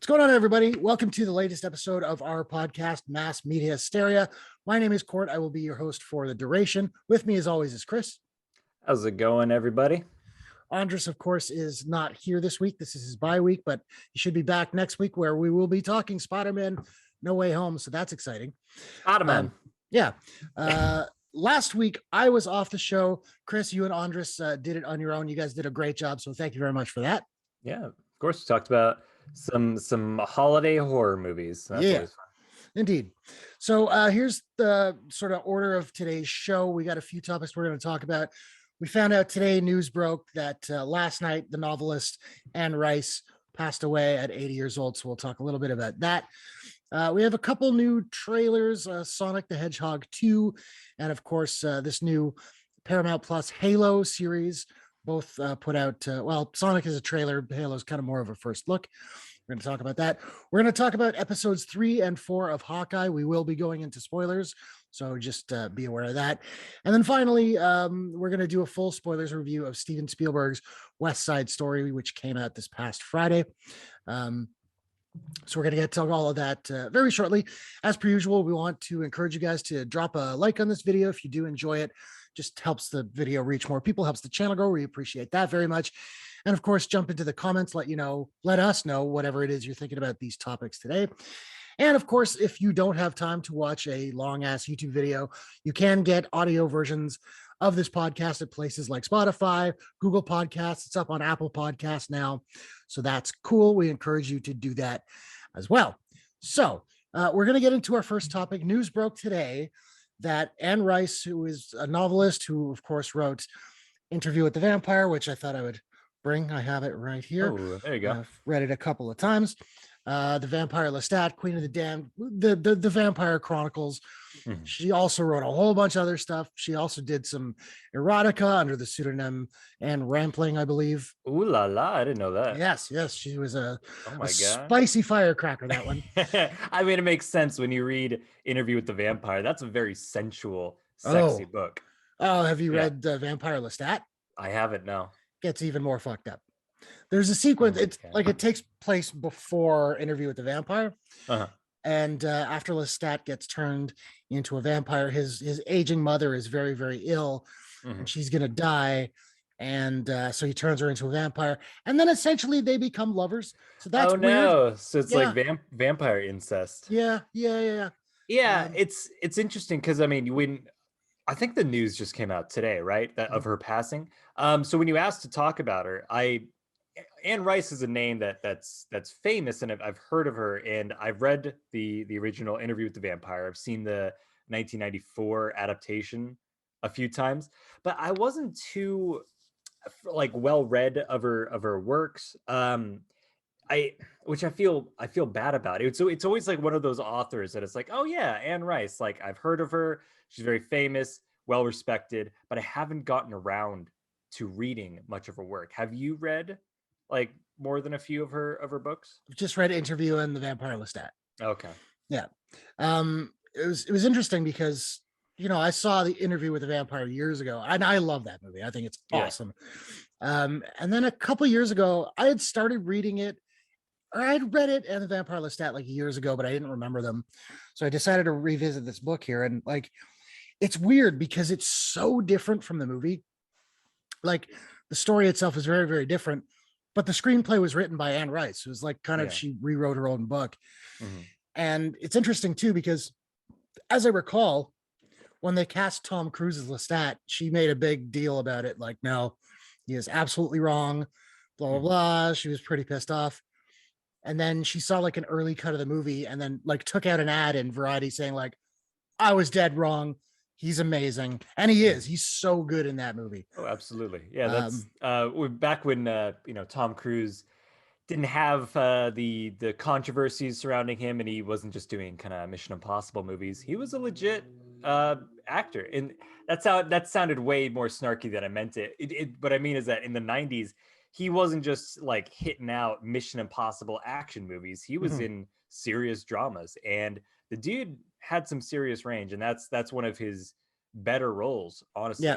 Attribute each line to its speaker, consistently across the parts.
Speaker 1: What's going on, everybody? Welcome to the latest episode of our podcast, Mass Media Hysteria. My name is Court. I will be your host for the duration. With me, as always, is Chris.
Speaker 2: How's it going, everybody?
Speaker 1: Andris, of course, is not here this week. This is his bye week, but he should be back next week where we will be talking Spider-Man No Way Home. So that's exciting.
Speaker 2: Spider-Man.
Speaker 1: Yeah. Last week, I was off the show. Chris, you and Andris did it on your own. You guys did a great job. So thank you very much for that.
Speaker 2: Yeah, of course. We talked about some holiday horror movies. That's always fun.
Speaker 1: Indeed. So here's the sort of order of today's show. We got a few topics we're going to talk about. We found out today, news broke that last night, the novelist Anne Rice passed away at 80 years old. So we'll talk a little bit about that. We have a couple new trailers, Sonic the Hedgehog 2, and of course, this new Paramount Plus Halo series, both put out. Sonic is a trailer. Halo is kind of more of a first look. We're going to talk about that. We're going to talk about episodes 3 and 4 of Hawkeye. We will be going into spoilers, so just be aware of that. And then finally, we're going to do a full spoilers review of Steven Spielberg's West Side Story, which came out this past Friday. So we're going to get to all of that very shortly. As per usual, we want to encourage you guys to drop a like on this video if you do enjoy it. Just helps the video reach more people, helps the channel grow. We appreciate that very much. And of course, jump into the comments, let us know whatever it is you're thinking about these topics today. And of course, if you don't have time to watch a long ass YouTube video, you can get audio versions of this podcast at places like Spotify, Google Podcasts. It's up on Apple Podcasts now. So that's cool. We encourage you to do that as well. So we're going to get into our first topic. News broke today that Anne Rice, who is a novelist who, of course, wrote Interview with the Vampire, which I thought I would bring. I have it right here.
Speaker 2: Oh, there you go.
Speaker 1: I've read it a couple of times. The Vampire Lestat, Queen of the Damned, the Vampire Chronicles. Mm-hmm. She also wrote a whole bunch of other stuff. She also did some erotica under the pseudonym Anne Rampling, I believe.
Speaker 2: Ooh la la! I didn't know that.
Speaker 1: Yes, she was a spicy firecracker, that one.
Speaker 2: I mean, it makes sense when you read Interview with the Vampire. That's a very sensual, sexy book.
Speaker 1: Oh, have you read Vampire Lestat?
Speaker 2: I haven't, no.
Speaker 1: Gets even more fucked up. There's a sequence. It's like it takes place before Interview with the Vampire.
Speaker 2: Uh-huh.
Speaker 1: And after Lestat gets turned into a vampire, his aging mother is very, very ill, and she's going to die. And so he turns her into a vampire. And then essentially they become lovers. So that's weird.
Speaker 2: No. So it's like vampire incest.
Speaker 1: Yeah.
Speaker 2: Yeah, it's interesting because, I mean, I think the news just came out today, right? Of her passing. So when you asked to talk about her, Anne Rice is a name that's famous, and I've heard of her, and I've read the original Interview with the Vampire. I've seen the 1994 adaptation a few times, but I wasn't too well read of her works. Which I feel bad about it. So it's always like one of those authors that it's like, oh yeah, Anne Rice. Like, I've heard of her. She's very famous, well respected, but I haven't gotten around to reading much of her work. Have you read like more than a few of her books?
Speaker 1: Just read Interview and the Vampire Lestat.
Speaker 2: Okay.
Speaker 1: Yeah. It was interesting because, I saw the Interview with the Vampire years ago, and I love that movie. I think it's awesome. And then a couple years ago, I had started reading it, or I'd read it and the Vampire Lestat like years ago, but I didn't remember them. So I decided to revisit this book here. And it's weird because it's so different from the movie. Like, the story itself is very, very different, but the screenplay was written by Anne Rice. It was like she rewrote her own book. Mm-hmm. And it's interesting too, because as I recall, when they cast Tom Cruise as Lestat, she made a big deal about it. Like, no, he is absolutely wrong, blah, blah, blah. She was pretty pissed off. And then she saw like an early cut of the movie and then like took out an ad in Variety saying like, I was dead wrong. He's amazing. And he is. He's so good in that movie.
Speaker 2: Oh, absolutely. Yeah, that's back when Tom Cruise didn't have the controversies surrounding him, and he wasn't just doing kind of Mission Impossible movies. He was a legit actor. And that sounded way more snarky than I meant it. What I mean is that in the 90s, he wasn't just like hitting out Mission Impossible action movies. He was in serious dramas, and the dude had some serious range, and that's one of his better roles, honestly.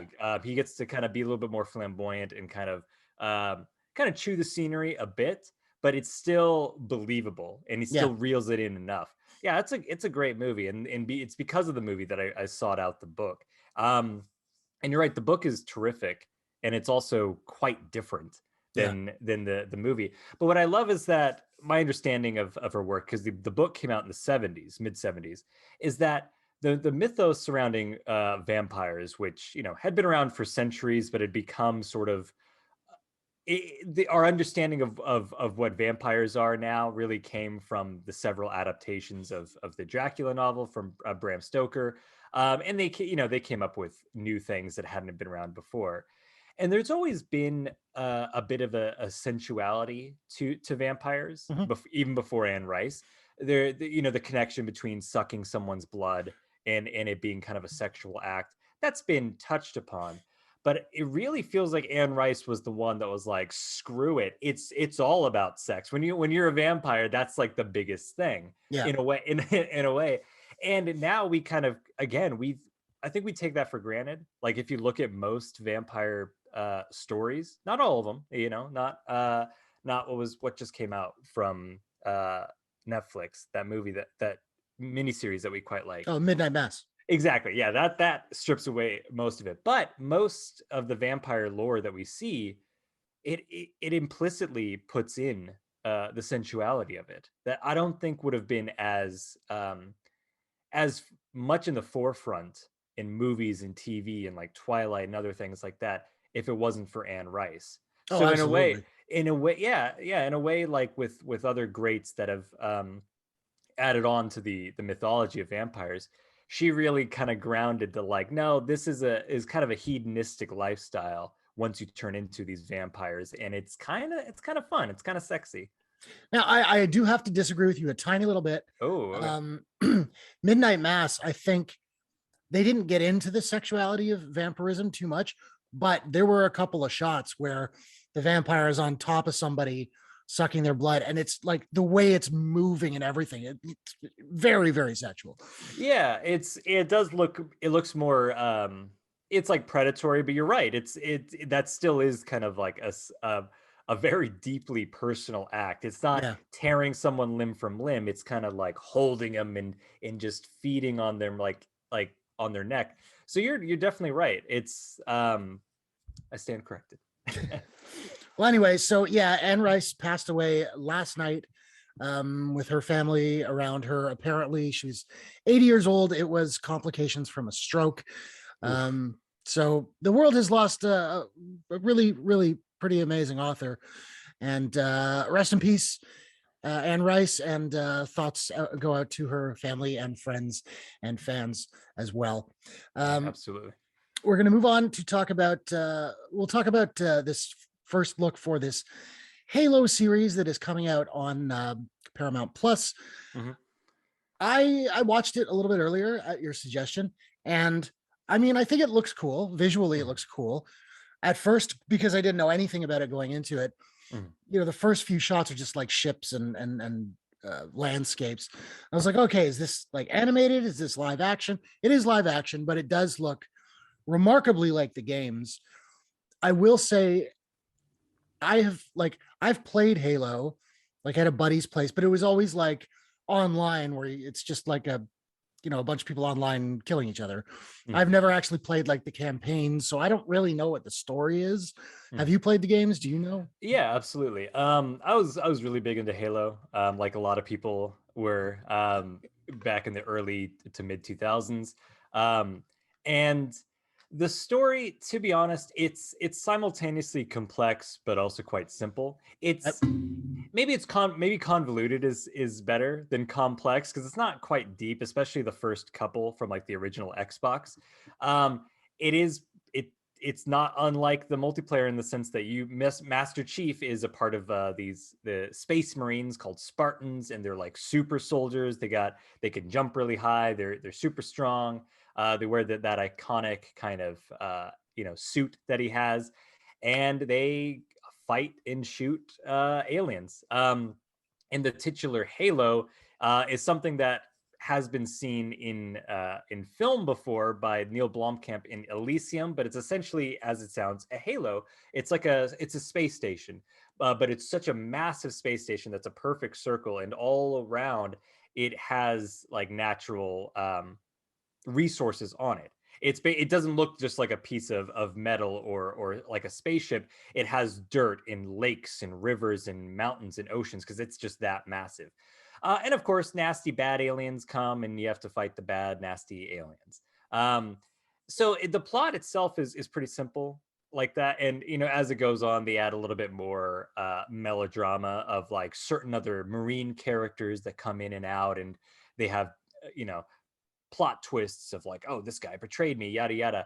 Speaker 2: He gets to kind of be a little bit more flamboyant and kind of chew the scenery a bit, but it's still believable, and he still
Speaker 1: Yeah.
Speaker 2: reels it in enough. Yeah, it's a great movie, and it's because of the movie that I sought out the book. And you're right, the book is terrific, and it's also quite different than the movie. But what I love is that my understanding of her work, because the book came out in the 70s, mid 70s, is that the mythos surrounding vampires, which had been around for centuries, but had become sort of our understanding of what vampires are now really came from the several adaptations of the Dracula novel from Bram Stoker, and they came up with new things that hadn't been around before. And there's always been a bit of a sensuality to vampires, even before Anne Rice. The connection between sucking someone's blood and it being kind of a sexual act, that's been touched upon. But it really feels like Anne Rice was the one that was like, screw it. It's all about sex. When you're a vampire, that's like the biggest thing in a way, in a way. And now we kind of, again, I think we take that for granted. Like if you look at most vampire stories, not all of them, not what just came out from Netflix, that movie, that miniseries that we quite like.
Speaker 1: Oh, Midnight Mass.
Speaker 2: Exactly. Yeah, that strips away most of it. But most of the vampire lore that we see, it implicitly puts in the sensuality of it that I don't think would have been as much in the forefront in movies and TV and like Twilight and other things like that if it wasn't for Anne Rice. So in a way, in a way, like with other greats that have added on to the mythology of vampires, she really kind of grounded the like, no, this is kind of a hedonistic lifestyle once you turn into these vampires, and it's kind of fun, it's kind of sexy.
Speaker 1: Now I do have to disagree with you a tiny little bit.
Speaker 2: Okay.
Speaker 1: Midnight Mass, I think they didn't get into the sexuality of vampirism too much, but there were a couple of shots where the vampire is on top of somebody sucking their blood, and it's like the way it's moving and everything, it's very, very sexual.
Speaker 2: Yeah, it looks more it's like predatory, but you're right, that still is kind of like a very deeply personal act. It's not tearing someone limb from limb, it's kind of like holding them and just feeding on them like on their neck. So you're definitely right. It's I stand corrected.
Speaker 1: Well, anyway, so yeah, Anne Rice passed away last night with her family around her. Apparently, she was 80 years old. It was complications from a stroke. So the world has lost a really, really pretty amazing author. And rest in peace, Anne Rice, and thoughts go out to her family and friends and fans as well.
Speaker 2: Absolutely.
Speaker 1: We're going to move on to talk about, we'll talk about this first look for this Halo series that is coming out on Paramount Plus. I watched it a little bit earlier at your suggestion, and I mean, I think it looks cool. Visually, it looks cool. At first, because I didn't know anything about it going into it, the first few shots are just like ships and landscapes. I was like, okay, is this like animated? Is this live action? It is live action, but it does look remarkably like the games. I will say I've played Halo like at a buddy's place, but it was always like online where it's just like a bunch of people online killing each other. I've never actually played like the campaign, so I don't really know what the story is. Have you played the games? Do you know?
Speaker 2: Yeah, absolutely. I was really big into Halo, like a lot of people were back in the early to mid 2000s. And the story, to be honest, it's simultaneously complex but also quite simple. It's maybe convoluted is better than complex, because it's not quite deep, especially the first couple from like the original Xbox. It's not unlike the multiplayer in the sense that Master Chief is a part of the Space Marines called Spartans, and they're like super soldiers. They can jump really high. They're super strong. They wear that iconic kind of suit that he has, and they fight and shoot aliens. And the titular Halo is something that has been seen in film before by Neil Blomkamp in Elysium, but it's essentially, as it sounds, a halo. It's a space station, but it's such a massive space station that's a perfect circle, and all around it has like natural resources on it. It doesn't look just like a piece of metal or like a spaceship. It has dirt and lakes and rivers and mountains and oceans because it's just that massive. And of course, nasty bad aliens come, and you have to fight the bad nasty aliens. So the plot itself is pretty simple like that, and as it goes on, they add a little bit more melodrama of like certain other marine characters that come in and out, and they have plot twists of like, oh, this guy betrayed me, yada yada.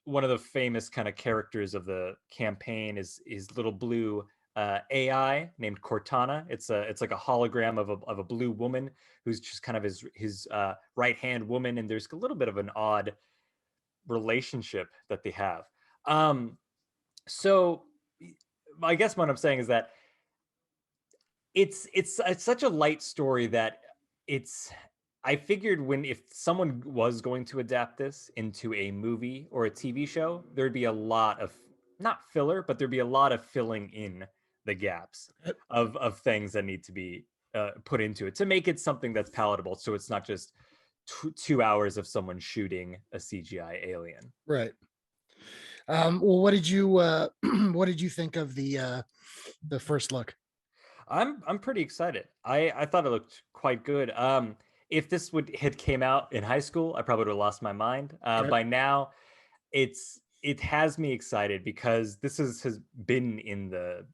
Speaker 2: One of the famous kind of characters of the campaign is little blue AI named Cortana. It's like a hologram of a blue woman who's just kind of his right hand woman, and there's a little bit of an odd relationship that they have. So I guess what I'm saying is that it's such a light story that I figured if someone was going to adapt this into a movie or a TV show, there'd be a lot of, not filler, but there'd be a lot of filling in the gaps of things that need to be put into it to make it something that's palatable. So it's not just 2 hours of someone shooting a CGI alien.
Speaker 1: Right. Well, what did you think of the first look?
Speaker 2: I'm pretty excited. I thought it looked quite good. If this had came out in high school, I probably would have lost my mind.
Speaker 1: Okay.
Speaker 2: By now, it has me excited because this has been in the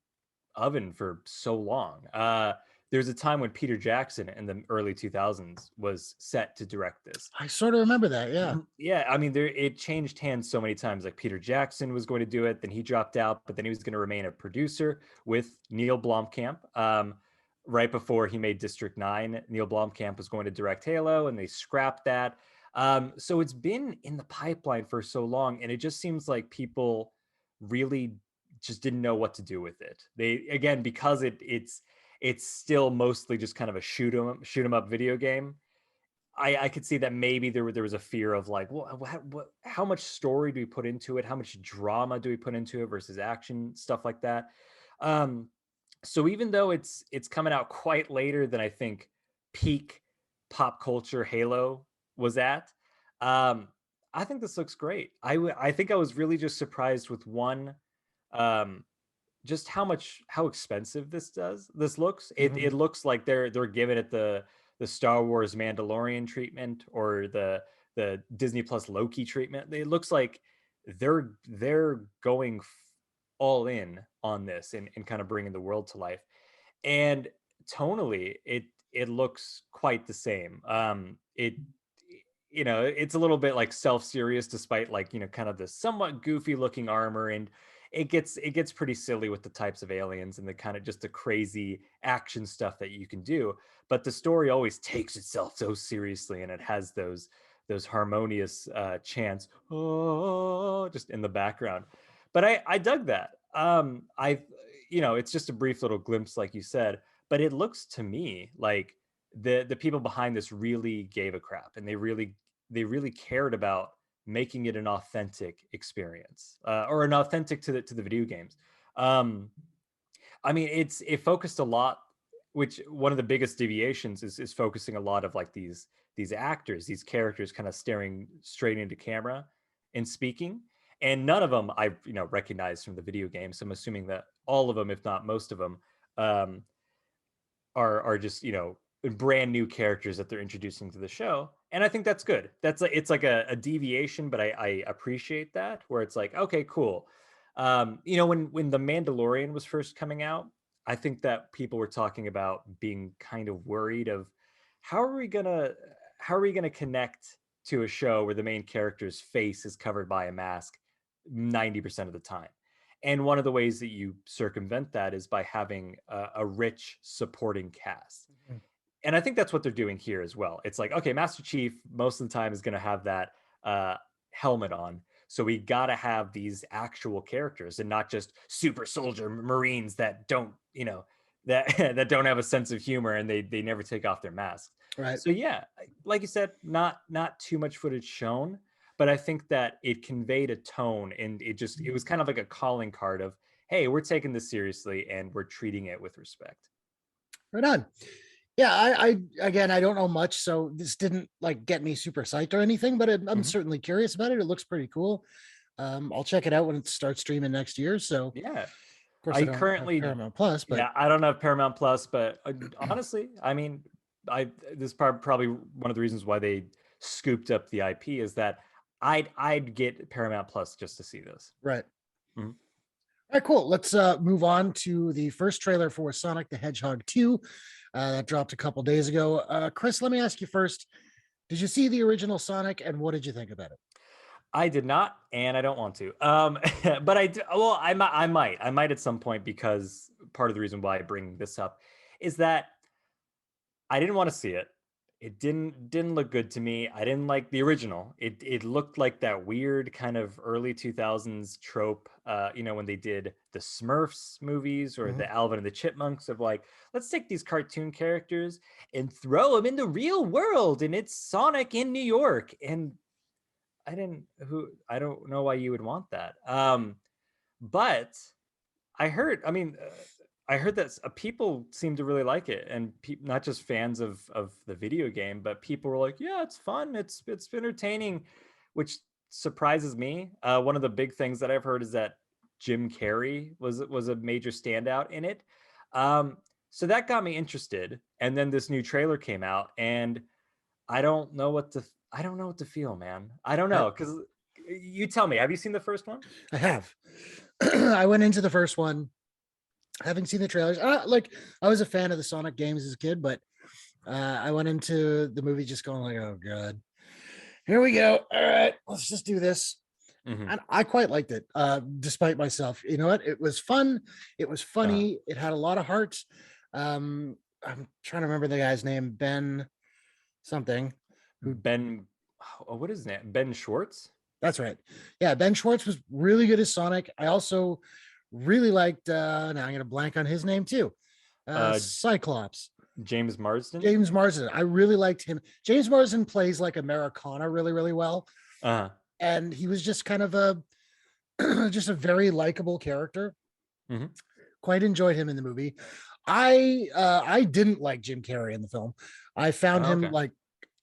Speaker 2: oven for so long. There's a time when Peter Jackson in the early 2000s was set to direct this.
Speaker 1: I sort of remember that. Yeah.
Speaker 2: Yeah. I mean, it changed hands so many times. Like Peter Jackson was going to do it, then he dropped out, but then he was going to remain a producer with Neil Blomkamp. Right before he made District 9, Neil Blomkamp was going to direct Halo, and they scrapped that. So it's been in the pipeline for so long, and it just seems like people really just didn't know what to do with it. Because it's still mostly just kind of a shoot 'em up video game. I could see that maybe there was a fear of like, well, how much story do we put into it? How much drama do we put into it versus action, stuff like that. So even though it's coming out quite later than I think peak pop culture Halo was at, I think this looks great. I think I was really just surprised with one, just how expensive this looks. It looks like they're giving it the Star Wars Mandalorian treatment or the Disney Plus Loki treatment. It looks like they're going all in on this and kind of bringing the world to life. And tonally, it looks quite the same. It's a little bit like self-serious, despite like kind of the somewhat goofy looking armor, and it gets pretty silly with the types of aliens and the kind of just the crazy action stuff that you can do. But the story always takes itself so seriously, and it has those harmonious chants, oh, just in the background. But I dug that. It's just a brief little glimpse, like you said, but it looks to me like the people behind this really gave a crap, and they really cared about making it an authentic experience, or an authentic to the video games. I mean, it focused a lot, which one of the biggest deviations is focusing a lot of like these actors, these characters kind of staring straight into camera and speaking. And none of them I recognize from the video game. So I'm assuming that all of them, if not most of them, are just brand new characters that they're introducing to the show. And I think that's good. It's like a deviation, but I appreciate that, where it's like, okay, cool. When the Mandalorian was first coming out, I think that people were talking about being kind of worried of how are we gonna connect to a show where the main character's face is covered by a mask 90% of the time. And one of the ways that you circumvent that is by having a rich supporting cast. Mm-hmm. And I think that's what they're doing here as well. It's like, okay, Master Chief most of the time is going to have that helmet on. So we got to have these actual characters and not just super soldier Marines that don't, that don't have a sense of humor, and they never take off their masks.
Speaker 1: Right.
Speaker 2: So yeah, like you said, not too much footage shown, but I think that it conveyed a tone, and it was kind of like a calling card of, hey, we're taking this seriously and we're treating it with respect.
Speaker 1: Right on. Yeah, I again, I don't know much, so this didn't like get me super psyched or anything, but I'm certainly curious about it. It looks pretty cool. I'll check it out when it starts streaming next year. So
Speaker 2: yeah,
Speaker 1: of course I
Speaker 2: I
Speaker 1: don't have
Speaker 2: currently,
Speaker 1: Paramount Plus, but
Speaker 2: yeah, I don't have Paramount Plus, but honestly, I mean, this is probably one of the reasons why they scooped up the IP is that I'd get Paramount Plus just to see this.
Speaker 1: right.
Speaker 2: Mhm.
Speaker 1: All right, cool. Let's move on to the first trailer for Sonic the Hedgehog 2 that dropped a couple days ago. Chris, let me ask you first. Did you see the original Sonic and what did you think about it?
Speaker 2: I did not, and I don't want to. But well, I might at some point, because part of the reason why I bring this up is that I didn't want to see it. It didn't look good to me. I didn't like the original. It looked like that weird kind of early 2000s trope, when they did the Smurfs movies or the Alvin and the Chipmunks of like, let's take these cartoon characters and throw them in the real world, and it's Sonic in New York. And I don't know why you would want that. But I heard that people seem to really like it, and not just fans of the video game, but people were like, yeah, it's fun, it's entertaining, which surprises me. One of the big things that I've heard is that Jim Carrey was a major standout in it. So that got me interested, and then this new trailer came out, and I don't know what to feel, man. I don't know, because you tell me. Have you seen the first one?
Speaker 1: I have. I went into the first one having seen the trailers. I was a fan of the Sonic games as a kid, but I went into the movie just going like, oh god, here we go. All right, let's just do this. And I quite liked it, despite myself. You know what? It was fun. It was funny. It had a lot of heart. I'm trying to remember the guy's name, Ben something.
Speaker 2: What is his name? Ben Schwartz?
Speaker 1: That's right. Yeah, Ben Schwartz was really good as Sonic. I also really liked, now I'm going to blank on his name too, Cyclops.
Speaker 2: James Marsden?
Speaker 1: James Marsden. I really liked him. James Marsden plays like Americana really, really well. And he was just kind of just a very likable character. Quite enjoyed him in the movie. I didn't like Jim Carrey in the film. I found him like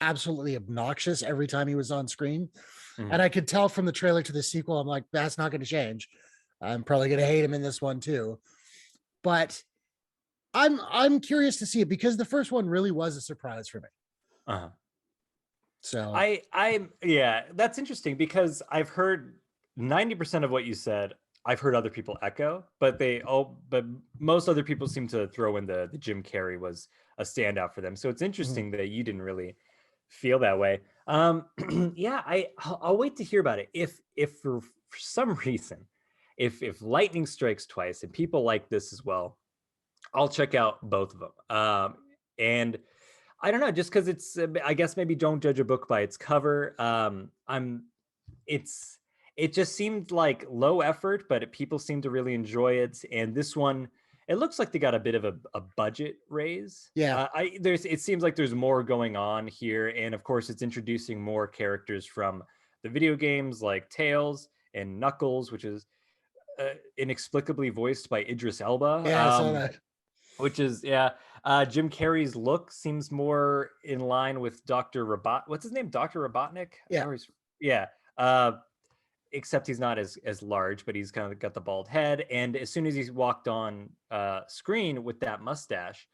Speaker 1: absolutely obnoxious every time he was on screen. And I could tell from the trailer to the sequel, I'm like, that's not going to change. I'm probably going to hate him in this one too. But I'm curious to see it, because the first one really was a surprise for me. So
Speaker 2: yeah, that's interesting, because I've heard 90% of what you said. I've heard other people echo, but most other people seem to throw in the Jim Carrey was a standout for them. So it's interesting that you didn't really feel that way. Yeah, I'll wait to hear about it. If for some reason, if lightning strikes twice and people like this as well, I'll check out both of them. And I don't know, just because it's, I guess maybe don't judge a book by its cover. It just seemed like low effort, but people seem to really enjoy it. And this one, it looks like they got a bit of a budget raise.
Speaker 1: Yeah.
Speaker 2: It seems like there's more going on here, and of course, it's introducing more characters from the video games, like Tails and Knuckles, which is inexplicably voiced by Idris Elba.
Speaker 1: Yeah, I saw that.
Speaker 2: Which is Jim Carrey's look seems more in line with Dr. What's his name? Dr. Robotnik?
Speaker 1: Yeah.
Speaker 2: Except he's not as large, but he's kind of got the bald head. And as soon as he walked on screen with that mustache,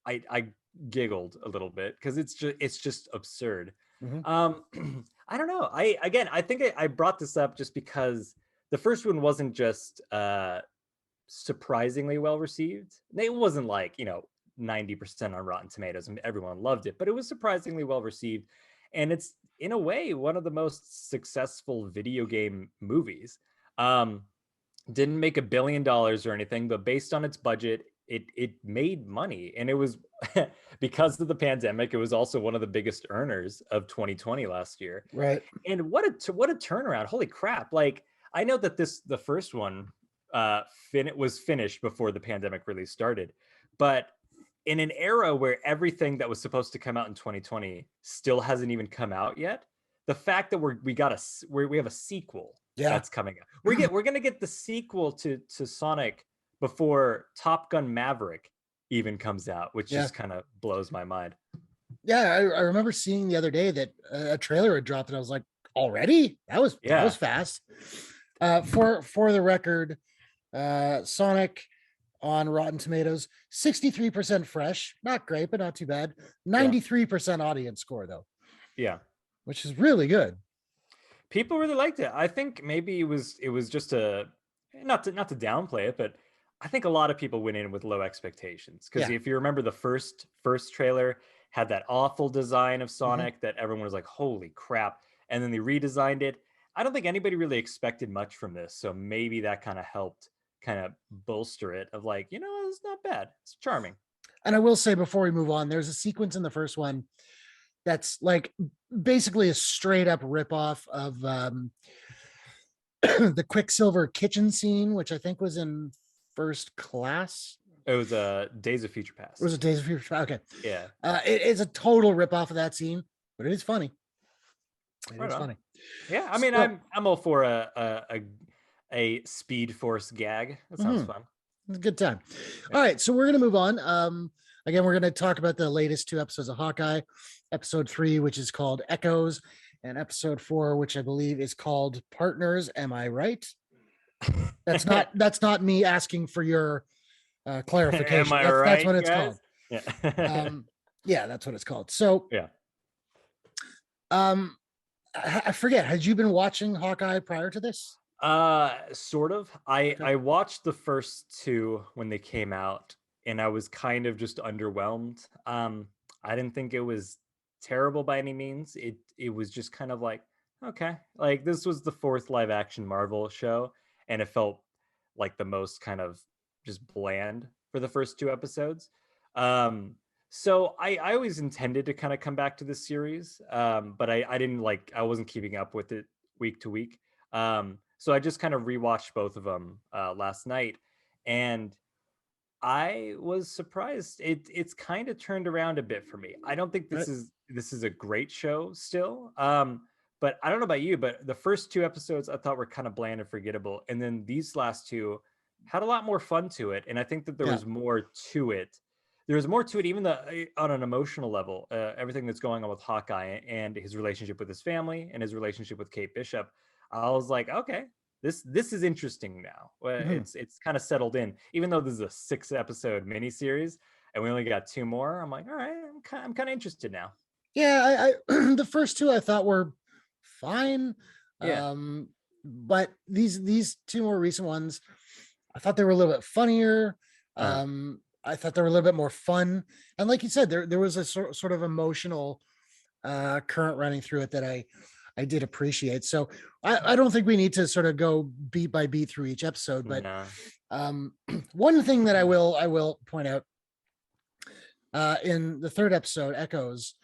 Speaker 2: I giggled a little bit, because it's just absurd. I don't know. I think I brought this up just because the first one wasn't just surprisingly well received. It wasn't like 90% on Rotten Tomatoes and everyone loved it, but it was surprisingly well received. And it's, in a way, one of the most successful video game movies. Didn't make $1 billion or anything, but based on its budget, it made money. And it was because of the pandemic, it was also one of the biggest earners of 2020 last year.
Speaker 1: Right.
Speaker 2: And what a turnaround. Holy crap. Like, I know that the first one was finished before the pandemic really started, but in an era where everything that was supposed to come out in 2020 still hasn't even come out yet, the fact that we have a sequel that's coming out. We're gonna get the sequel to Sonic before Top Gun Maverick even comes out, which just kind of blows my mind.
Speaker 1: Yeah, I remember seeing the other day that a trailer had dropped, and I was like, already? That was fast. For the record, Sonic on Rotten Tomatoes, 63% fresh, not great, but not too bad. 93% audience score though.
Speaker 2: Yeah,
Speaker 1: which is really good.
Speaker 2: People really liked it. I think maybe it was just a not to downplay it, but I think a lot of people went in with low expectations because if you remember the first trailer had that awful design of Sonic that everyone was like, "Holy crap!" And then they redesigned it. I don't think anybody really expected much from this, so maybe that kind of helped kind of bolster it of like, it's not bad, it's charming.
Speaker 1: And I will say before we move on, there's a sequence in the first one that's like basically a straight up ripoff of the Quicksilver Kitchen scene, which I think was in First Class.
Speaker 2: It was Days of Future Past.
Speaker 1: It was a Days of Future Past. Okay.
Speaker 2: Yeah.
Speaker 1: It is a total ripoff of that scene, but it is funny.
Speaker 2: It's funny. Yeah, I mean, I'm all for a Speed Force gag. That sounds fun.
Speaker 1: It's a good time. All right, so we're gonna move on. Again, we're gonna talk about the latest 2 episodes of Hawkeye. Episode 3, which is called Echoes, and episode 4, which I believe is called Partners. Am I right? That's not me asking for your clarification.
Speaker 2: Am I right?
Speaker 1: That's what it's
Speaker 2: guys?
Speaker 1: called. Yeah, that's what it's called. So I forget. Had you been watching Hawkeye prior to this?
Speaker 2: Sort of. I watched the first 2 when they came out, and I was kind of just underwhelmed. I didn't think it was terrible by any means. It was just kind of like, okay, like this was the 4th live action Marvel show, and it felt like the most kind of just bland for the first 2 episodes. So I always intended to kind of come back to this series, but I didn't I wasn't keeping up with it week to week. So I just kind of rewatched both of them last night, and I was surprised. It's kind of turned around a bit for me. I don't think this is a great show still. But I don't know about you, but the first 2 episodes I thought were kind of bland and forgettable, and then these last 2 had a lot more fun to it, and I think that there was more to it. There was more to it, even on an emotional level. Everything that's going on with Hawkeye and his relationship with his family and his relationship with Kate Bishop, I was like, okay, this is interesting now. It's kind of settled in, even though this is a 6-episode miniseries and we only got 2 more. I'm like, all right, I'm kind of interested now.
Speaker 1: Yeah, I the first 2 I thought were fine.
Speaker 2: Yeah.
Speaker 1: But these 2 more recent ones, I thought they were a little bit funnier. I thought they were a little bit more fun, and like you said, there was a sort of emotional current running through it that I did appreciate. So I don't think we need to sort of go beat by beat through each episode, but one thing that I will point out in the 3rd episode, Echoes,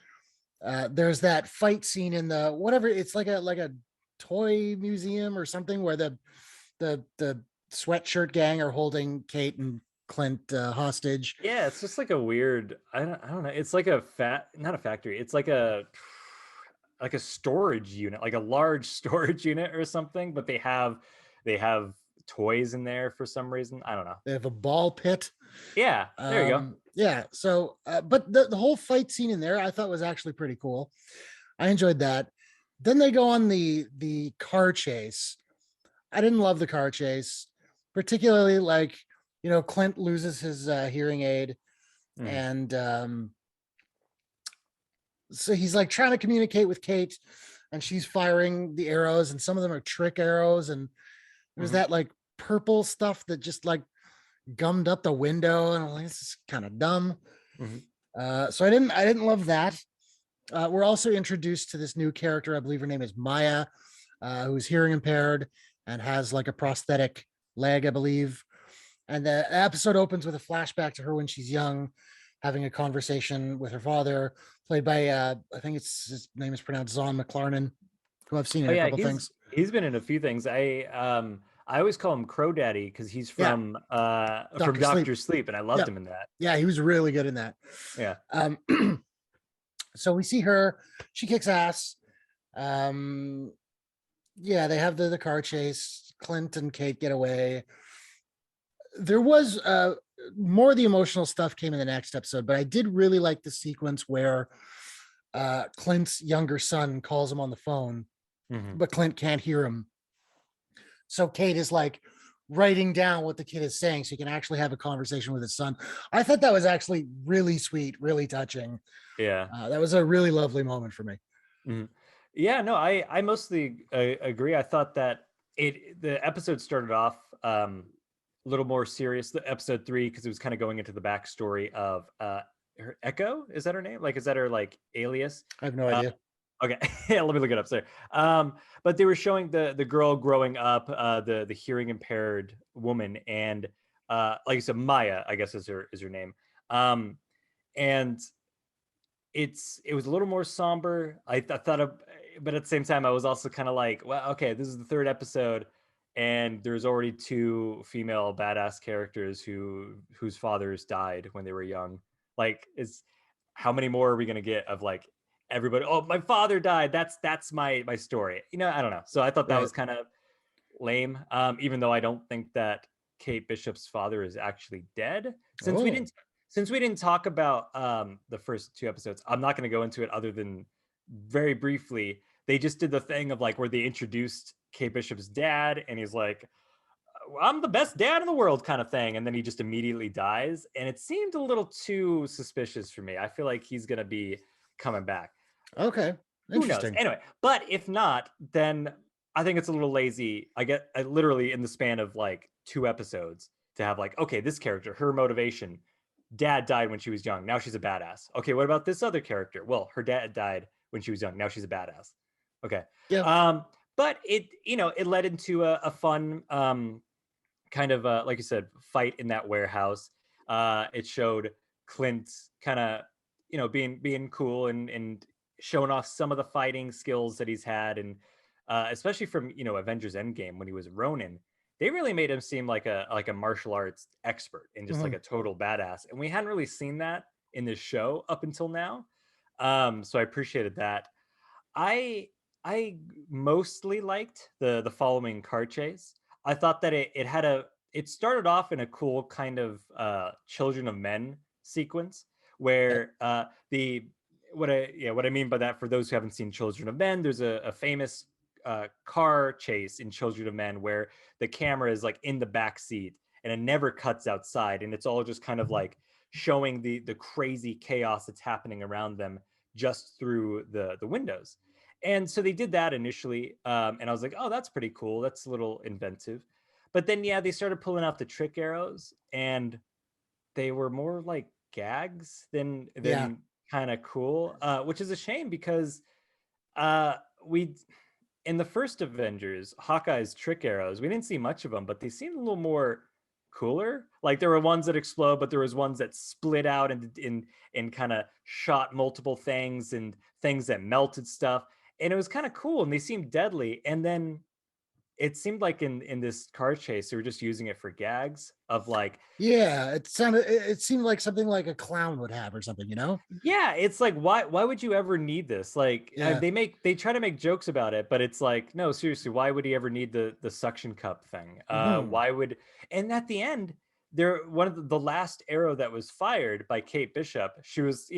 Speaker 1: there's that fight scene in the whatever, it's like a toy museum or something, where the sweatshirt gang are holding Kate and Clint hostage.
Speaker 2: Yeah, it's just like a weird, I don't know, it's like not a factory, it's like a storage unit, like a large storage unit or something, but they have toys in there for some reason. I don't know.
Speaker 1: They have a ball pit.
Speaker 2: Yeah, there you go.
Speaker 1: Yeah, so but the whole fight scene in there I thought was actually pretty cool. I enjoyed that. Then they go on the car chase. I didn't love the car chase, particularly Clint loses his hearing aid, and so he's like trying to communicate with Kate, and she's firing the arrows, and some of them are trick arrows, and there's that like purple stuff that just like gummed up the window, and I'm like, this is kind of dumb. So I didn't love that. We're also introduced to this new character. I believe her name is Maya, who's hearing impaired and has like a prosthetic leg, I believe. And the episode opens with a flashback to her when she's young, having a conversation with her father, played by I think his name is pronounced Zahn McClarnon, who I've seen in a couple things.
Speaker 2: He's been in a few things. I always call him Crow Daddy because he's from Dr. Sleep, and I loved him in that.
Speaker 1: Yeah, he was really good in that.
Speaker 2: Yeah.
Speaker 1: So we see her, she kicks ass. Yeah, they have the car chase. Clint and Kate get away. There was more of the emotional stuff came in the next episode, but I did really like the sequence where Clint's younger son calls him on the phone,
Speaker 2: Mm-hmm.
Speaker 1: but Clint can't hear him. So Kate is like writing down what the kid is saying so he can actually have a conversation with his son. I thought that was actually really sweet, really touching.
Speaker 2: Yeah.
Speaker 1: That was a really lovely moment for me.
Speaker 2: Mm-hmm. Yeah, no, I mostly agree. I thought that the episode started off a little more serious, the episode 3, because it was kind of going into the backstory of her Echo. Is that her name? Like, is that her like alias?
Speaker 1: I have no
Speaker 2: Uh,
Speaker 1: idea.
Speaker 2: okay, yeah, let me look it up. Sorry. But they were showing the girl growing up, the hearing impaired woman, and like you said, Maya, I guess is her name. And it was a little more somber. I thought of, but at the same time, I was also kind of like, well, okay, this is the 3rd episode, and there's already 2 female badass characters whose fathers died when they were young. Like, is how many more are we gonna get of like everybody? Oh, my father died. That's my story. I don't know. So I thought that
Speaker 1: Right.
Speaker 2: was kind of lame. Even though I don't think that Kate Bishop's father is actually dead. Since we
Speaker 1: Oh,
Speaker 2: didn't since we didn't talk about the first 2 episodes, I'm not going to go into it other than very briefly. They just did the thing of like where they introduced Kate Bishop's dad, and he's like, "I'm the best dad in the world," kind of thing, and then he just immediately dies, and it seemed a little too suspicious for me. I feel like he's going to be coming back.
Speaker 1: okay.
Speaker 2: Who knows?
Speaker 1: Interesting.
Speaker 2: Anyway, but if not, then I think it's a little lazy. I literally in the span of like 2 episodes to have like, okay, this character, her motivation, dad died when she was young. Now she's a badass. Okay, what about this other character? Well, her dad died when she was young. Now she's a badass. Okay.
Speaker 1: Yeah.
Speaker 2: But it led into a fun kind of like you said, fight in that warehouse. It showed Clint kind of being cool and showing off some of the fighting skills that he's had, and especially from Avengers Endgame when he was Ronin. They really made him seem like a martial arts expert and just like
Speaker 1: Mhm.
Speaker 2: a total badass, and we hadn't really seen that in this show up until now. So I appreciated that. I mostly liked the following car chase. I thought that it started off in a cool kind of Children of Men sequence
Speaker 1: Yeah.
Speaker 2: where the what I mean by that, for those who haven't seen Children of Men, there's a famous car chase in Children of Men where the camera is like in the back seat and it never cuts outside, and it's all just kind of like showing the crazy chaos that's happening around them just through the windows. And so they did that initially, and I was like, oh, that's pretty cool. That's a little inventive. But then, yeah, they started pulling out the trick arrows, and they were more like gags
Speaker 1: Yeah.
Speaker 2: than kind of cool, which is a shame because uh, we in the first Avengers, Hawkeye's trick arrows, we didn't see much of them, but they seemed a little more cooler. Like there were ones that explode, but there was ones that split out and kind of shot multiple things and things that melted stuff. And it was kind of cool, and they seemed deadly. And then it seemed like in this car chase, they were just using it for gags of like,
Speaker 1: Yeah. It seemed like something like a clown would have or something, you know?
Speaker 2: yeah, it's like why would you ever need this? Like
Speaker 1: Yeah.
Speaker 2: they try to make jokes about it, but it's like, no, seriously, why would he ever need the suction cup thing?
Speaker 1: Hmm.
Speaker 2: Why would And at the end, there one of the last arrow that was fired by Kate Bishop, she was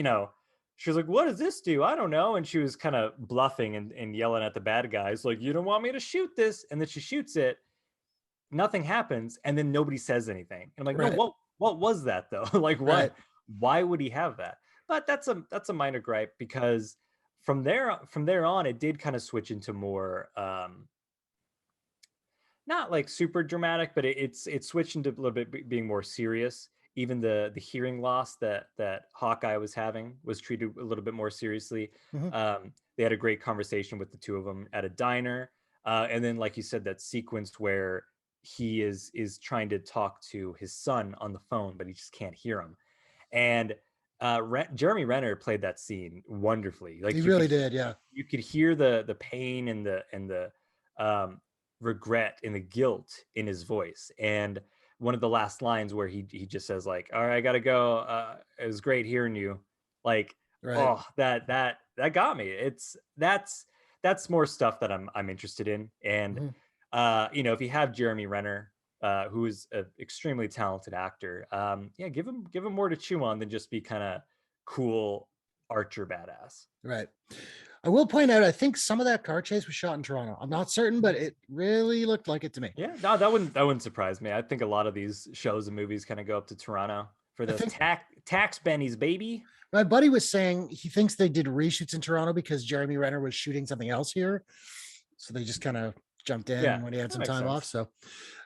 Speaker 2: like, what does this do? I don't know. And she was kind of bluffing and yelling at the bad guys, like, you don't want me to shoot this. And then she shoots it, nothing happens, and then nobody says anything. And I'm like, no,
Speaker 1: Right.
Speaker 2: what was that though? Like
Speaker 1: Right.
Speaker 2: why would he have that? But that's a minor gripe, because from there on it did kind of switch into more not like super dramatic, but it switched into a little bit being more serious. Even the hearing loss that Hawkeye was having was treated a little bit more seriously.
Speaker 1: Hmm.
Speaker 2: They had a great conversation with the 2 of them at a diner, and then like you said, that sequence where he is trying to talk to his son on the phone, but he just can't hear him. And Jeremy Renner played that scene wonderfully.
Speaker 1: He
Speaker 2: Like
Speaker 1: really did. Yeah.
Speaker 2: you could hear the pain and the um, regret and the guilt in his voice. And one of the last lines where he just says like, "All right, I gotta go. It was great hearing you." Like,
Speaker 1: Right.
Speaker 2: oh, that got me. That's that's more stuff that I'm interested in. And if you have Jeremy Renner, who is an extremely talented actor, give him more to chew on than just be kind of cool Archer badass.
Speaker 1: Right. I will point out, I think some of that car chase was shot in Toronto. I'm not certain, but it really looked like it to me.
Speaker 2: Yeah, no, that wouldn't surprise me. I think a lot of these shows and movies kind of go up to Toronto for those tax bennies, baby.
Speaker 1: My buddy was saying he thinks they did reshoots in Toronto because Jeremy Renner was shooting something else here. So they just kind of jumped in when he had some time off. So,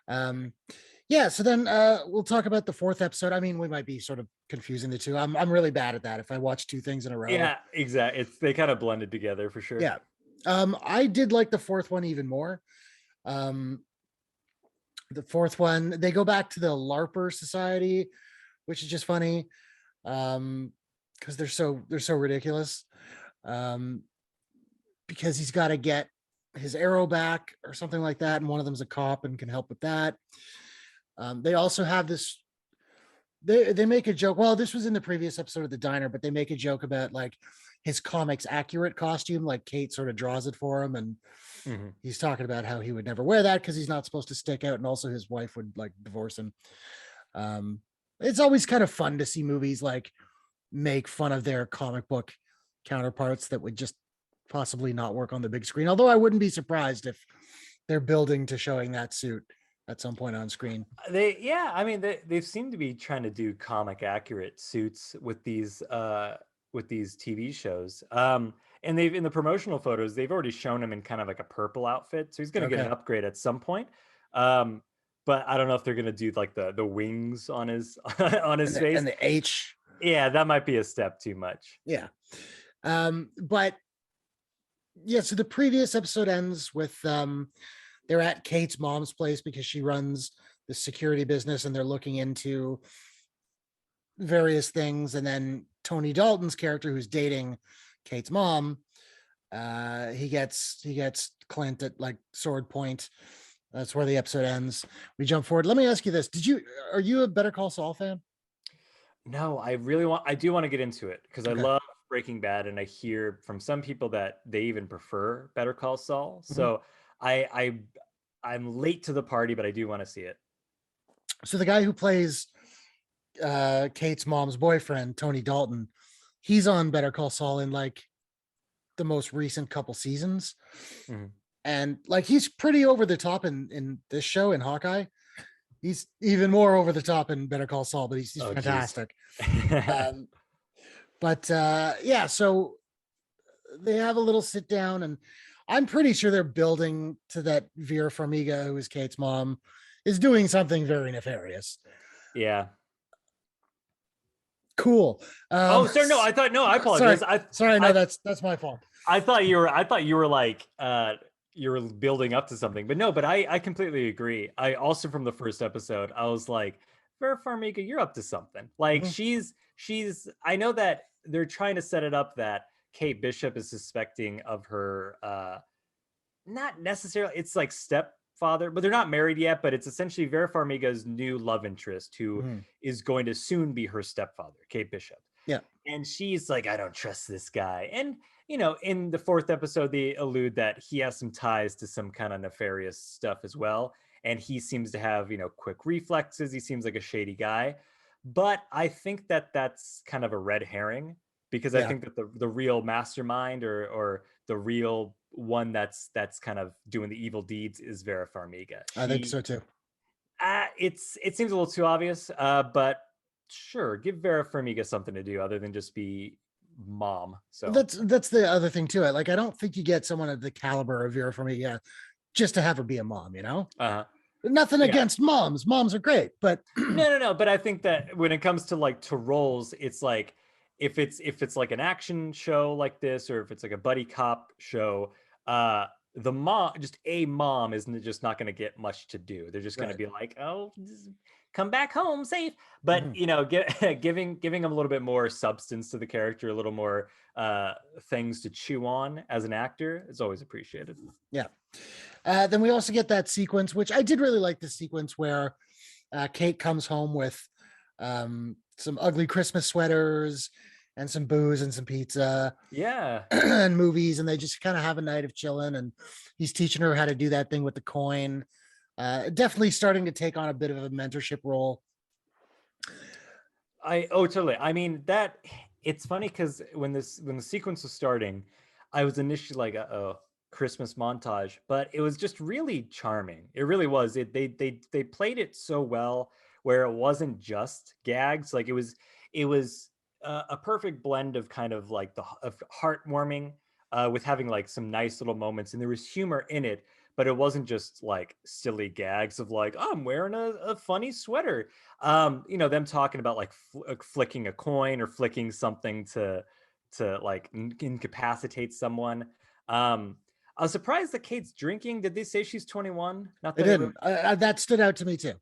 Speaker 1: so then we'll talk about the fourth episode. I mean, we might be sort of confusing the two. I'm really bad at that. If I watch two things in a row.
Speaker 2: Yeah, exactly. They kind of blended together for sure.
Speaker 1: Yeah. I did like the fourth one even more. The fourth one, they go back to the LARPer Society, which is just funny. Because they're so ridiculous. Because he's got to get his arrow back or something like that, and one of them's a cop and can help with that. They also have this. They make a joke. Well, this was in the previous episode of The Diner, but they make a joke about like his comics accurate costume, like Kate sort of draws it for him, and he's talking about how he would never wear that because he's not supposed to stick out, and also his wife would like divorce him. It's always kind of fun to see movies like make fun of their comic book counterparts that would just possibly not work on the big screen. Although I wouldn't be surprised if they're building to showing that suit at some point on screen.
Speaker 2: They seem to be trying to do comic accurate suits with these TV shows. And they've, in the promotional photos, they've already shown him in kind of like a purple outfit. So he's going to get an upgrade at some point. But I don't know if they're going to do like the wings on his face
Speaker 1: and the H.
Speaker 2: Yeah, that might be a step too much.
Speaker 1: Yeah. But yeah, so the previous episode ends with they're at Kate's mom's place because she runs the security business and they're looking into various things. And then Tony Dalton's character, who's dating Kate's mom, he gets Clint at like sword point. That's where the episode ends. We jump forward. Let me ask you this. Are you a Better Call Saul fan?
Speaker 2: No, I do want to get into it because I love Breaking Bad, and I hear from some people that they even prefer Better Call Saul. So I'm late to the party, but I do want to see it.
Speaker 1: So the guy who plays Kate's mom's boyfriend, Tony Dalton, he's on Better Call Saul in like the most recent couple seasons. And like, he's pretty over the top in this show in Hawkeye. He's even more over the top in Better Call Saul, but he's fantastic. So they have a little sit down, and I'm pretty sure they're building to that Vera Farmiga, who is Kate's mom, is doing something very nefarious.
Speaker 2: Yeah.
Speaker 1: Cool.
Speaker 2: I apologize.
Speaker 1: Sorry, that's my fault.
Speaker 2: I thought you were like you were building up to something, but I completely agree. I also, from the first episode, I was like, Vera Farmiga, you're up to something. Like she's I know that they're trying to set it up that Kate Bishop is suspecting of her not necessarily, it's like stepfather, but they're not married yet, but it's essentially Vera Farmiga's new love interest who is going to soon be her stepfather, Kate Bishop.
Speaker 1: Yeah.
Speaker 2: And she's like, I don't trust this guy. And in the fourth episode, they allude that he has some ties to some kind of nefarious stuff as well. And he seems to have, quick reflexes. He seems like a shady guy. But I think that that's kind of a red herring, because I think that the real mastermind or the real one that's kind of doing the evil deeds is Vera Farmiga.
Speaker 1: I think so too.
Speaker 2: It seems a little too obvious, but sure, give Vera Farmiga something to do other than just be mom. So
Speaker 1: that's the other thing too. Like, I don't think you get someone of the caliber of Vera Farmiga just to have her be a mom, Nothing against moms. Moms are great, but
Speaker 2: no. But I think that when it comes to roles, it's like if it's like an action show like this, or if it's like a buddy cop show, the mom, just a mom, isn't just not going to get much to do. They're just going to be like, oh, come back home safe. But giving them a little bit more substance to the character, a little more things to chew on as an actor is always appreciated.
Speaker 1: Yeah. Then we also get that sequence, which I did really like, the sequence where Kate comes home with some ugly Christmas sweaters and some booze and some pizza.
Speaker 2: Yeah.
Speaker 1: And movies, and they just kind of have a night of chilling, and he's teaching her how to do that thing with the coin. Definitely starting to take on a bit of a mentorship role.
Speaker 2: Totally. I mean, that it's funny because when the sequence was starting, I was initially like a Christmas montage, but it was just really charming. It really was. They played it so well where it wasn't just gags. Like it was a perfect blend of kind of like of heartwarming with having like some nice little moments, and there was humor in it, but it wasn't just like silly gags of like, oh, I'm wearing a funny sweater. You know, them talking about like flicking a coin or flicking something to like incapacitate someone. I was surprised that Kate's drinking. Did they say she's 21? Not
Speaker 1: They
Speaker 2: that
Speaker 1: didn't. That stood out to me too.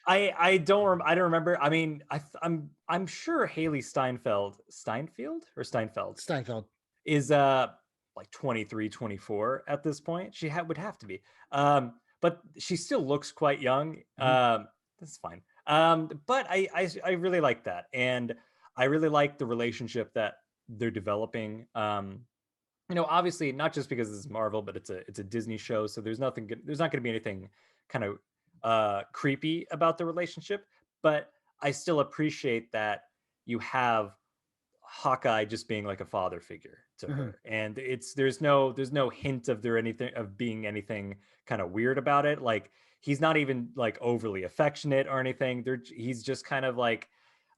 Speaker 2: I don't remember. I mean, I'm sure Haley Steinfeld is like 23, 24 at this point. She would have to be. But she still looks quite young. That's fine. But I really like that, and I really like the relationship that they're developing. You know, obviously not just because this is Marvel, but it's a Disney show, so there's not going to be anything kind of creepy about the relationship. But I still appreciate that you have Hawkeye just being like a father figure to her, and there's no hint of being anything kind of weird about it. Like he's not even like overly affectionate or anything. He's just kind of like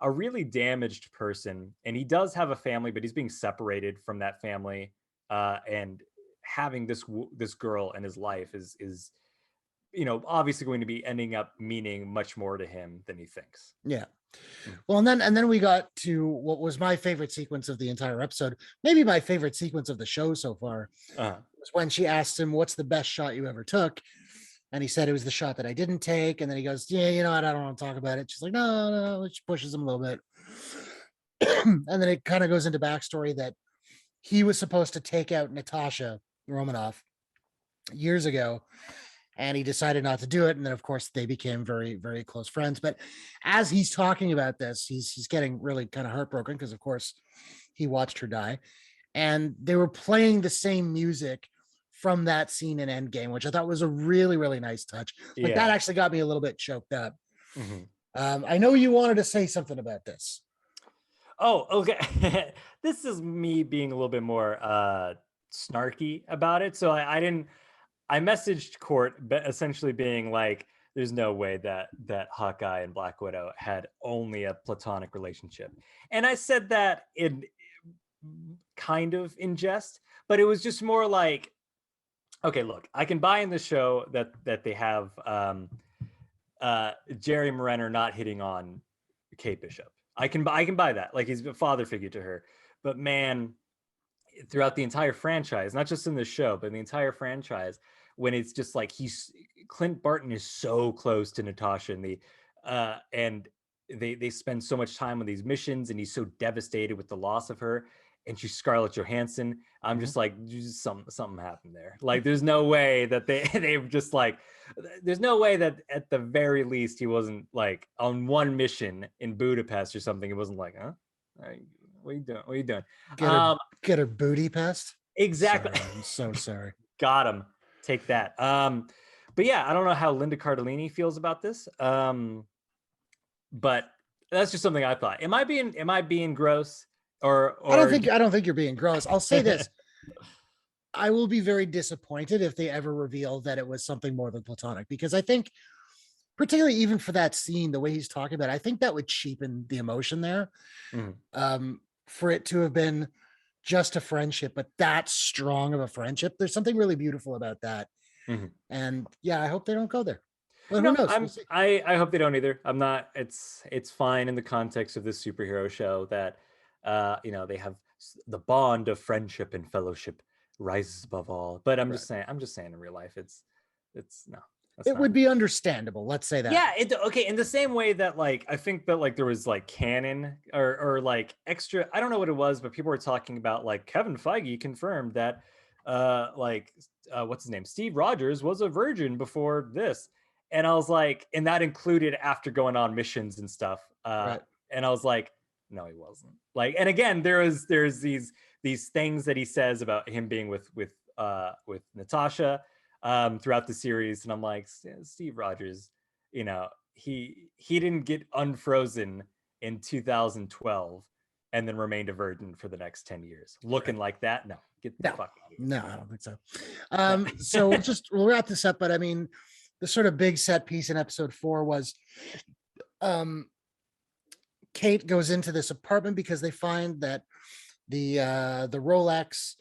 Speaker 2: a really damaged person, and he does have a family, but he's being separated from that family, and having this girl in his life is you know, obviously going to be ending up meaning much more to him than he thinks.
Speaker 1: Yeah. Well, and then we got to what was my favorite sequence of the entire episode, maybe my favorite sequence of the show so far, was when she asked him, "What's the best shot you ever took?" And he said it was the shot that I didn't take. And then he goes, "Yeah, you know what? I don't want to talk about it." She's like, "No." She pushes him a little bit. And then it kind of goes into backstory that he was supposed to take out Natasha Romanoff years ago, and he decided not to do it. And then of course they became very, very close friends. But as he's talking about this, he's getting really kind of heartbroken because of course he watched her die, and they were playing the same music from that scene in Endgame, which I thought was a really, really nice touch. Like that actually got me a little bit choked up. I know you wanted to say something about this.
Speaker 2: Oh, okay. This is me being a little bit more snarky about it. So I messaged Court essentially being like, there's no way that Hawkeye and Black Widow had only a platonic relationship. And I said that in kind of in jest, but it was just more like, okay, look, I can buy in the show that they have Jerry Morenner not hitting on Kate Bishop. I can buy that. Like he's a father figure to her. But man, throughout the entire franchise, not just in the show, but in the entire franchise, when it's just like Clint Barton is so close to Natasha, and they spend so much time on these missions, and he's so devastated with the loss of her, and she's Scarlett Johansson. I'm just like, something happened there. Like, there's no way that they've just like, there's no way that at the very least he wasn't like on one mission in Budapest or something. It wasn't like, huh? What are you doing? What are you doing?
Speaker 1: Get her booty pest.
Speaker 2: Exactly.
Speaker 1: Sorry, I'm so sorry.
Speaker 2: Got him. Take that. But yeah, I don't know how Linda Cardellini feels about this. But that's just something I thought. Am I being gross? Or
Speaker 1: I don't think you're being gross. I'll say this. I will be very disappointed if they ever reveal that it was something more than platonic, because I think, particularly even for that scene, the way he's talking about it, I think that would cheapen the emotion there. For it to have been just a friendship, but that strong of a friendship, there's something really beautiful about that. And yeah, I hope they don't go there. Well, who knows?
Speaker 2: I hope they don't either. I'm not. It's fine in the context of this superhero show that you know, they have the bond of friendship and fellowship rises above all. But I'm just saying in real life, it's no.
Speaker 1: It would be understandable. Let's say that.
Speaker 2: Yeah. Okay. In the same way that like, I think that like there was like canon or like extra, I don't know what it was, but people were talking about like Kevin Feige confirmed that what's his name? Steve Rogers was a virgin before this. And I was like, and that included after going on missions and stuff. And I was like, no, he wasn't. Like, and again, there's these things that he says about him being with Natasha throughout the series, and I'm like, Steve Rogers, you know, he didn't get unfrozen in 2012 and then remained a virgin for the next 10 years looking like that. No, get the fuck out of here.
Speaker 1: No, I don't think so. So we'll wrap this up, but I mean, the sort of big set piece in episode 4 was Kate goes into this apartment because they find that the Rolex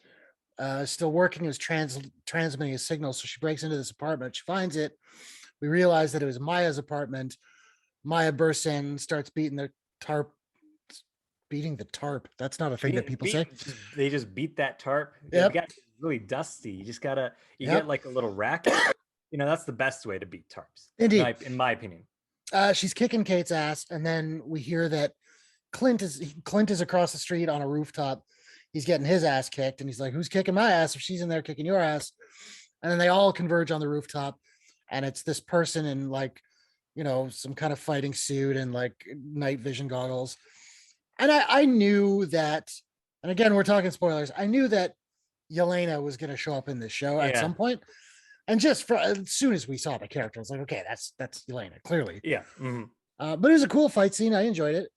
Speaker 1: is still working, is transmitting a signal. So she breaks into this apartment. She finds it. We realize that it was Maya's apartment. Maya bursts in, starts beating the tarp. Beating the tarp. That's not a thing that people say.
Speaker 2: They just beat that tarp.
Speaker 1: Yep.
Speaker 2: It got really dusty. You just gotta get like a little racket. You know, that's the best way to beat tarps.
Speaker 1: Indeed,
Speaker 2: in my opinion.
Speaker 1: She's kicking Kate's ass, and then we hear that Clint is across the street on a rooftop. He's getting his ass kicked, and he's like, "Who's kicking my ass if she's in there kicking your ass?" And then they all converge on the rooftop, and it's this person in like, you know, some kind of fighting suit and like night vision goggles. And I knew that, and again, we're talking spoilers. I knew that Yelena was going to show up in this show at some point. And just as soon as we saw the character, I was like, okay, that's Yelena, clearly.
Speaker 2: Yeah. Mm-hmm.
Speaker 1: But it was a cool fight scene. I enjoyed it.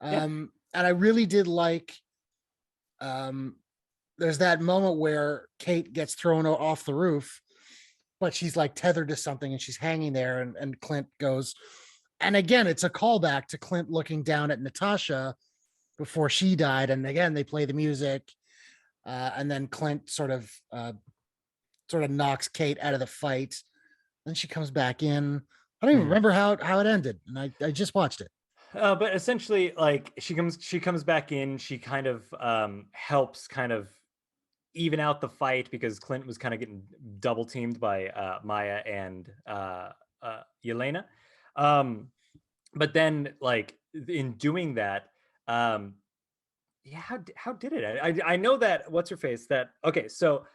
Speaker 1: And I really did like, there's that moment where Kate gets thrown off the roof, but she's like tethered to something and she's hanging there, and Clint goes, and again, it's a callback to Clint looking down at Natasha before she died. And again, they play the music, and then Clint sort of knocks Kate out of the fight. Then she comes back in. I don't even remember how it ended, and I just watched it.
Speaker 2: But essentially, like she comes back in. She kind of helps kind of even out the fight because Clint was kind of getting double teamed by Maya and Yelena. But then, like in doing that, how did it? I know that what's her face that okay, so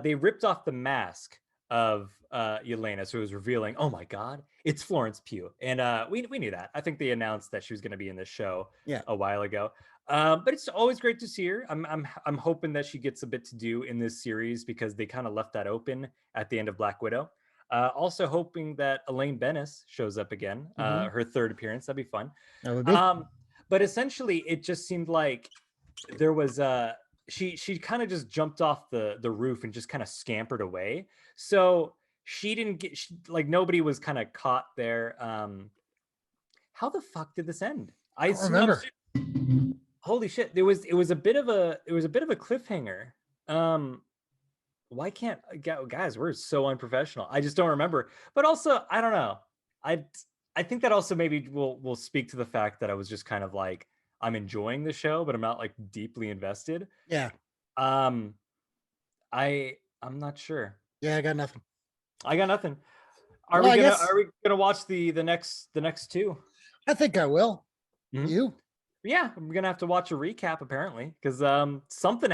Speaker 2: they ripped off the mask of Yelena, so it was revealing, oh my god, it's Florence Pugh, and we knew that. I think they announced that she was going to be in this show a while ago. But it's always great to see her. I'm hoping that she gets a bit to do in this series because they kind of left that open at the end of Black Widow. Also hoping that Elaine Bennis shows up again, her third appearance. That'd be fun.
Speaker 1: That would be.
Speaker 2: But essentially, it just seemed like there was she kind of just jumped off the roof and just kind of scampered away. So she didn't get like nobody was kind of caught there. How the fuck did this end?
Speaker 1: I don't remember.
Speaker 2: Holy shit! It was a bit of a cliffhanger. Why can't guys? We're so unprofessional. I just don't remember. But also, I don't know. I think that also maybe will speak to the fact that I was just kind of like I'm enjoying the show, but I'm not like deeply invested.
Speaker 1: Yeah.
Speaker 2: I'm not sure.
Speaker 1: Yeah, I got nothing.
Speaker 2: Are we gonna watch the next two?
Speaker 1: I think I will. Mm-hmm. You?
Speaker 2: Yeah, I'm gonna have to watch a recap apparently because something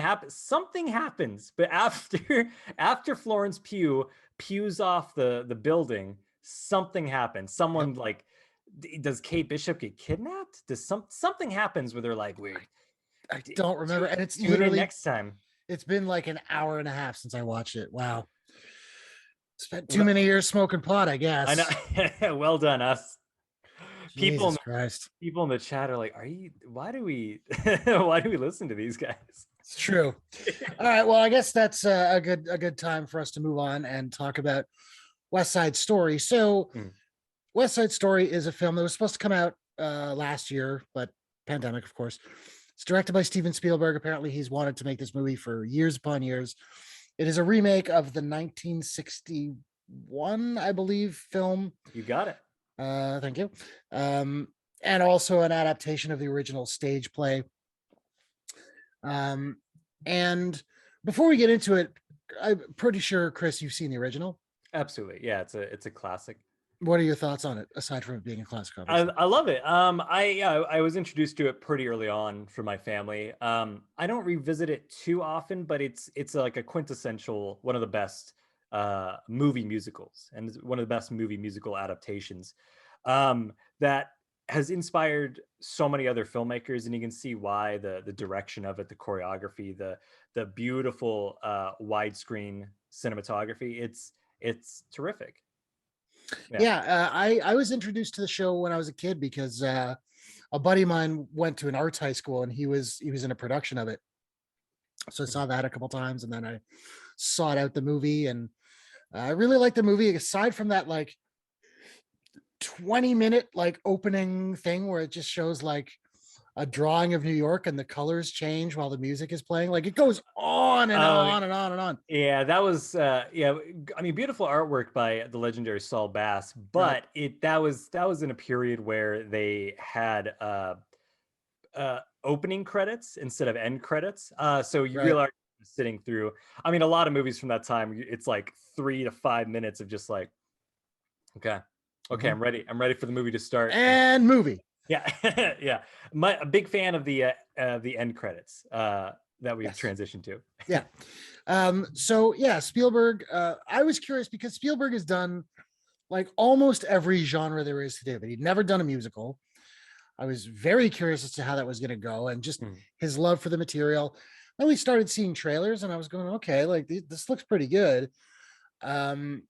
Speaker 2: happens. But after Florence Pugh pews off the building, something happens. Someone like, does Kate Bishop get kidnapped? Does something happens where they're like, weird.
Speaker 1: I don't remember, and it's literally next time. It's been like an hour and a half since I watched it. Wow. Spent too many years smoking pot, I guess.
Speaker 2: I know. Well done, us. People in the chat are like, why do we listen to these guys?
Speaker 1: It's true. All right, well, I guess that's a good time for us to move on and talk about West Side Story. So West Side Story is a film that was supposed to come out last year, but pandemic, of course. It's directed by Steven Spielberg. Apparently he's wanted to make this movie for years upon years. It is a remake of the 1961, I believe, film.
Speaker 2: You got it.
Speaker 1: Thank you. And also an adaptation of the original stage play. And before we get into it, I'm pretty sure, Chris, you've seen the original.
Speaker 2: Absolutely. Yeah, it's a classic.
Speaker 1: What are your thoughts on it, aside from it being a classic?
Speaker 2: I love it. I was introduced to it pretty early on from my family. I don't revisit it too often, but it's like a quintessential, one of the best movie musicals and one of the best movie musical adaptations that has inspired so many other filmmakers, and you can see why. The direction of it, the choreography, the beautiful widescreen cinematography. It's terrific.
Speaker 1: I was introduced to the show when I was a kid because a buddy of mine went to an arts high school and he was in a production of it. So I saw that a couple times, and then I sought out the movie, and I really liked the movie. Aside from that, like 20-minute like opening thing where it just shows like a drawing of New York and the colors change while the music is playing. Like it goes on and on and on and on.
Speaker 2: Yeah, that was I mean, beautiful artwork by the legendary Saul Bass, but that was in a period where they had opening credits instead of end credits. So you really are sitting through. I mean, a lot of movies from that time, it's like 3 to 5 minutes of just like, okay, I'm ready. I'm ready for the movie to start.
Speaker 1: And movie.
Speaker 2: Yeah, yeah. A big fan of the end credits that we've transitioned to.
Speaker 1: Yeah. So yeah, Spielberg. I was curious because Spielberg has done like almost every genre there is to do, but he'd never done a musical. I was very curious as to how that was going to go, and just his love for the material. Then we started seeing trailers, and I was going, okay, like this looks pretty good. Ansel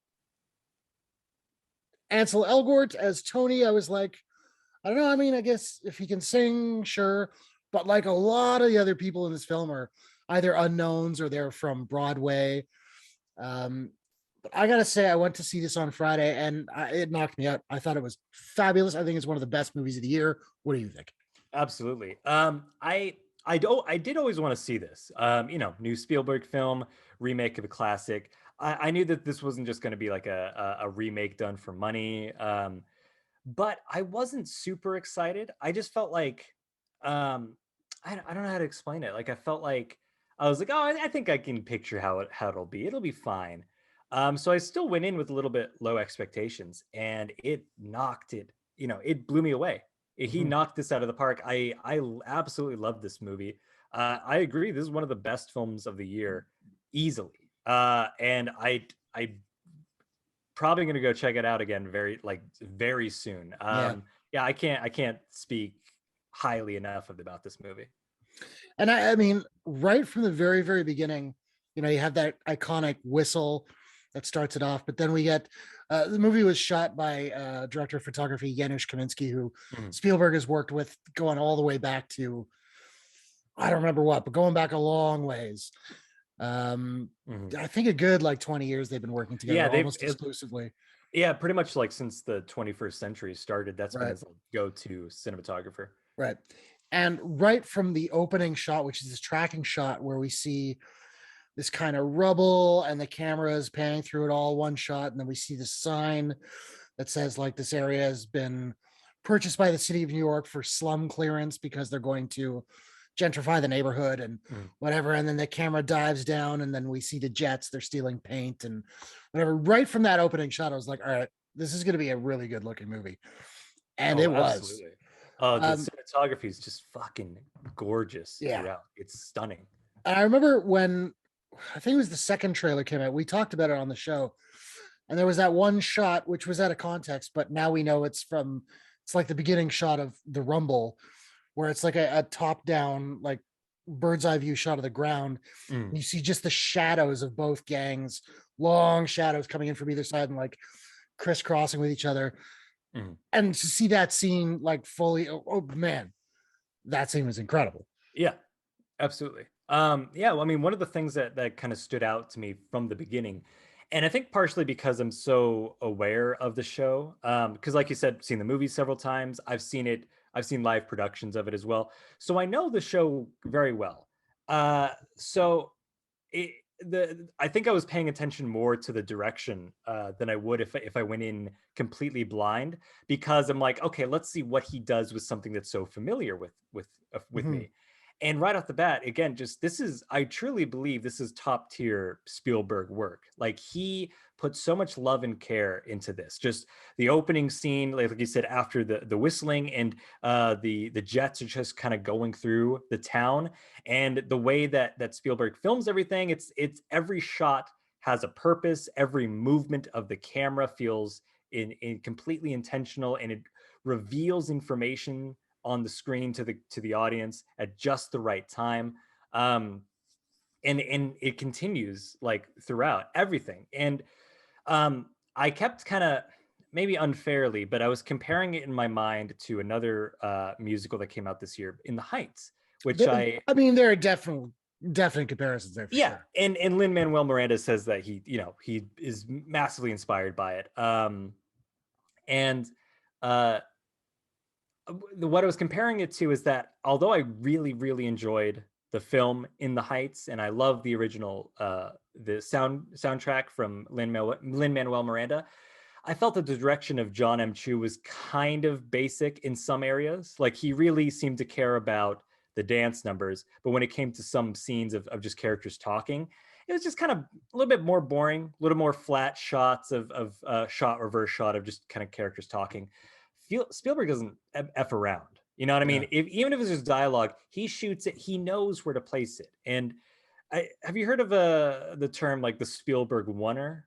Speaker 1: Elgort as Tony, I was like, I don't know. I mean, I guess if he can sing, sure. But like a lot of the other people in this film are either unknowns or they're from Broadway. But I gotta say, I went to see this on Friday, and it knocked me out. I thought it was fabulous. I think it's one of the best movies of the year. What do you think?
Speaker 2: Absolutely. I did always want to see this. New Spielberg film, remake of a classic. I knew that this wasn't just going to be like a remake done for money. But I wasn't super excited. I just felt like, I don't know how to explain it. Like I felt like I was like, oh, I think I can picture how it'll be. It'll be fine. So I still went in with a little bit low expectations, and it knocked it. It blew me away. He knocked this out of the park. I absolutely love this movie. I agree. This is one of the best films of the year, easily. And I probably going to go check it out again very soon. I can't speak highly enough about this movie.
Speaker 1: And I mean, right from the very, very beginning, you have that iconic whistle that starts it off, but then we get the movie was shot by director of photography Janusz Kaminski, who Spielberg has worked with going all the way back to, I don't remember what, but going back a long ways. I think a good like 20 years they've been working together, almost exclusively.
Speaker 2: Yeah, pretty much like since the 21st century started. That's been his go-to cinematographer.
Speaker 1: Right. And right from the opening shot, which is this tracking shot where we see this kind of rubble and the camera is panning through it all one shot, and then we see the sign that says like this area has been purchased by the city of New York for slum clearance because they're going to gentrify the neighborhood and whatever. And then the camera dives down, and then we see the jets, they're stealing paint and whatever. Right from that opening shot, I was like, all right, this is going to be a really good looking movie. And it was.
Speaker 2: Absolutely. The cinematography is just fucking gorgeous.
Speaker 1: Yeah.
Speaker 2: It's stunning.
Speaker 1: I remember when, I think it was the second trailer came out, we talked about it on the show, and there was that one shot, which was out of context, but now we know it's like the beginning shot of the Rumble, where it's like a top down, like bird's eye view shot of the ground. You see just the shadows of both gangs, long shadows coming in from either side and like crisscrossing with each other. And to see that scene like fully, oh man, that scene was incredible.
Speaker 2: Yeah, absolutely. Well, I mean, one of the things that kind of stood out to me from the beginning, and I think partially because I'm so aware of the show, because like you said, seen the movie several times, I've seen live productions of it as well, so I know the show very well. I think I was paying attention more to the direction than I would if I went in completely blind, because I'm like, okay, let's see what he does with something that's so familiar with me. And right off the bat, again, I truly believe this is top tier Spielberg work. Like he put so much love and care into this. Just the opening scene, like you said, after the whistling and the jets are just kind of going through the town, and the way that Spielberg films everything, it's every shot has a purpose. Every movement of the camera feels in completely intentional, and it reveals information on the screen to the audience at just the right time. And it continues like throughout everything. And I kept kind of, maybe unfairly, but I was comparing it in my mind to another musical that came out this year, In the Heights, which
Speaker 1: I mean, there are definite comparisons there.
Speaker 2: Yeah,
Speaker 1: sure.
Speaker 2: and Lin-Manuel Miranda says that he is massively inspired by it. And what I was comparing it to is that although I really, really enjoyed the film In the Heights, and I love the original the soundtrack from Lin-Manuel Miranda, I felt that the direction of John M. Chu was kind of basic in some areas. Like, he really seemed to care about the dance numbers, but when it came to some scenes of just characters talking, it was just kind of a little bit more boring, a little more flat shots of shot, reverse shot of just kind of characters talking. Spielberg doesn't F around. You know what I mean? Even if it's just dialogue, he shoots it, he knows where to place it. And have you heard of the term like the Spielberg oneer?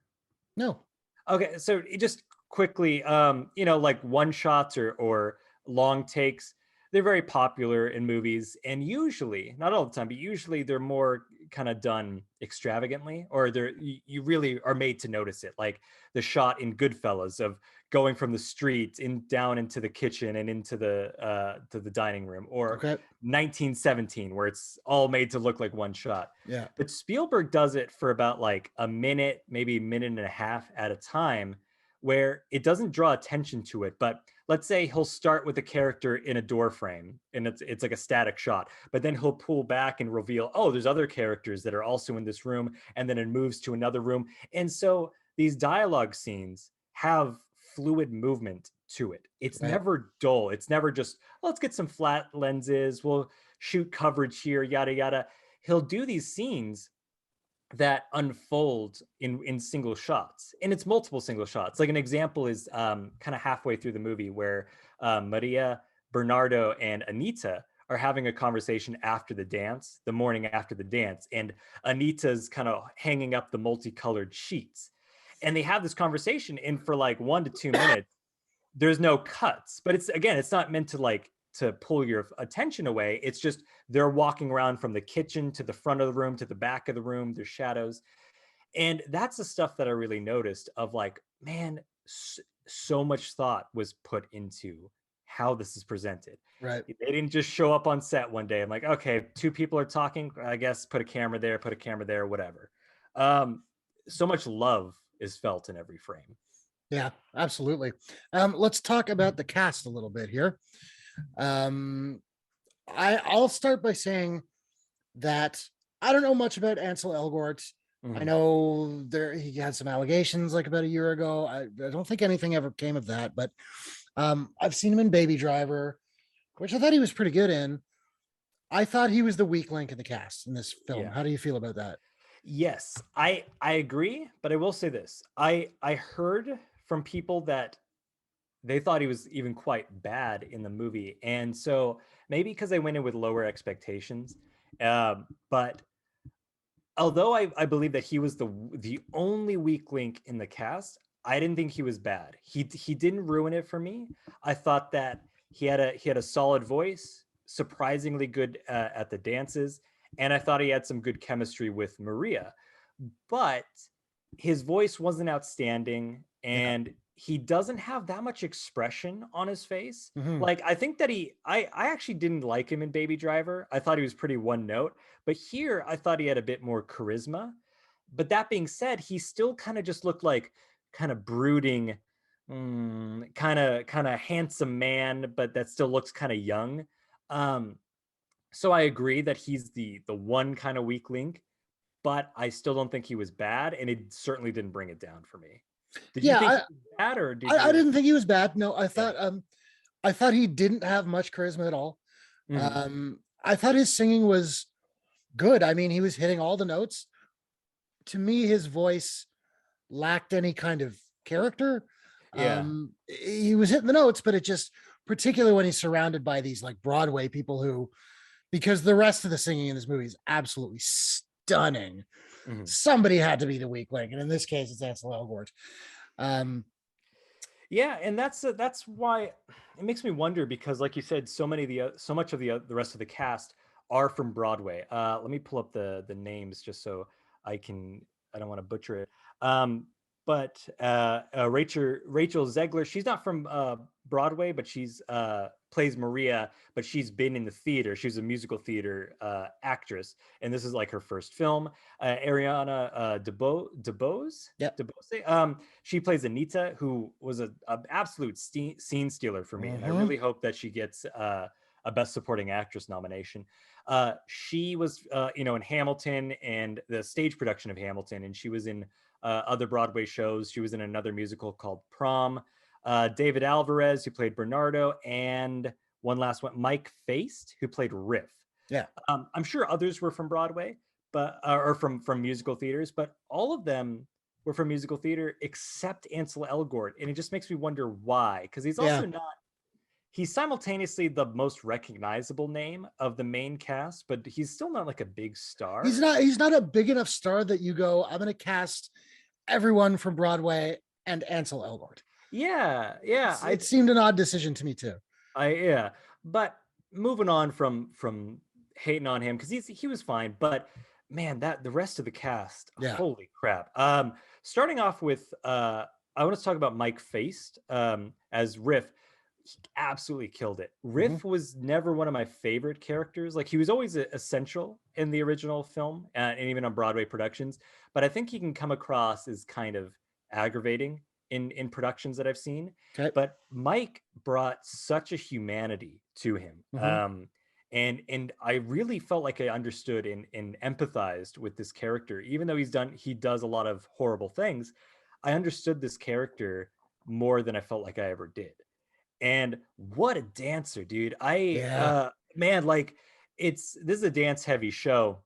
Speaker 1: No.
Speaker 2: Okay, so just quickly, like one shots or long takes, they're very popular in movies, and usually, not all the time, but usually they're more kind of done extravagantly, or you really are made to notice it. Like the shot in Goodfellas of going from the street down into the kitchen and into the dining room, or 1917, where it's all made to look like one shot.
Speaker 1: Yeah.
Speaker 2: But Spielberg does it for about like a minute, maybe a minute and a half at a time, where it doesn't draw attention to it. But let's say he'll start with a character in a door frame and it's like a static shot, but then he'll pull back and reveal, oh, there's other characters that are also in this room, and then it moves to another room. And so these dialogue scenes have fluid movement to it. It's never dull. It's never just, let's get some flat lenses, we'll shoot coverage here, yada yada. He'll do these scenes that unfold in single shots, and it's multiple single shots. Like an example is kind of halfway through the movie where Maria, Bernardo, and Anita are having a conversation after the dance, the morning after the dance, and Anita's kind of hanging up the multicolored sheets, and they have this conversation, and for like 1 to 2 minutes there's no cuts, but it's not meant to pull your attention away. It's just they're walking around from the kitchen to the front of the room to the back of the room. There's shadows. And that's the stuff that I really noticed of like, man, so much thought was put into how this is presented.
Speaker 1: Right.
Speaker 2: They didn't just show up on set one day. I'm like, okay, 2 people are talking, I guess put a camera there, whatever. So much love is felt in every frame.
Speaker 1: Yeah, absolutely. Let's talk about the cast a little bit here. I'll start by saying that I don't know much about Ansel Elgort. I know he had some allegations like about a year ago. I don't think anything ever came of that, but I've seen him in Baby Driver, which I thought he was pretty good in. I thought he was the weak link in the cast in this film. How do you feel about that?
Speaker 2: Yes, I agree, but I will say this. I heard from people that they thought he was even quite bad in the movie. And so maybe because I went in with lower expectations, but although I believe that he was the only weak link in the cast, I didn't think he was bad. He didn't ruin it for me. I thought that he had a solid voice, surprisingly good at the dances, and I thought he had some good chemistry with Maria. But his voice wasn't outstanding, and he doesn't have that much expression on his face. Like, I think that I actually didn't like him in Baby Driver. I thought he was pretty one note, but here I thought he had a bit more charisma. But that being said, he still kind of just looked like kind of brooding, kind of handsome man, but that still looks kind of young. So I agree that he's the one kind of weak link, but I still don't think he was bad, and it certainly didn't bring it down for me. Did you think he was bad, or did
Speaker 1: I didn't think he was bad. No, I thought he didn't have much charisma at all. I thought his singing was good. I mean, he was hitting all the notes. To me, his voice lacked any kind of character. He was hitting the notes, but it just, particularly when he's surrounded by these like Broadway people who, because the rest of the singing in this movie is absolutely stunning. Somebody had to be the weak link, and in this case, it's Ansel Elgort.
Speaker 2: Yeah, and that's why it makes me wonder because, like you said, so much of the rest of the cast are from Broadway. Let me pull up the names just so I can. I don't want to butcher it. But Rachel Zegler, she's not from Broadway, but she's plays Maria, but she's been in the theater. She's a musical theater actress, and this is like her first film. Ariana DeBose,
Speaker 1: Yep.
Speaker 2: she plays Anita, who was an absolute scene stealer for me, and I really hope that she gets a Best Supporting Actress nomination. She was, in Hamilton and the stage production of Hamilton, and she was in other Broadway shows. She was in another musical called Prom. David Alvarez, who played Bernardo, and one last one, Mike Feist, who played Riff.
Speaker 1: Yeah.
Speaker 2: I'm sure others were from Broadway, but or from musical theaters, but all of them were from musical theater except Ansel Elgort, and it just makes me wonder why, because he's also not. He's simultaneously the most recognizable name of the main cast, but he's still not like a big star.
Speaker 1: He's not a big enough star that you go, I'm going to cast everyone from Broadway and Ansel Elgort.
Speaker 2: Yeah.
Speaker 1: It seemed an odd decision to me too.
Speaker 2: But moving on from hating on him, because he was fine, but man, that the rest of the cast, holy crap. Starting off with I want to talk about Mike Feist as Riff. He absolutely killed it. Riff was never one of my favorite characters. Like, he was always essential in the original film and even on Broadway productions, but I think he can come across as kind of aggravating in productions that I've seen.
Speaker 1: Okay.
Speaker 2: But Mike brought such a humanity to him. And I really felt like I understood and empathized with this character, even though he does a lot of horrible things. I understood this character more than I felt like I ever did. And what a dancer, dude. Man, like, this is a dance heavy show,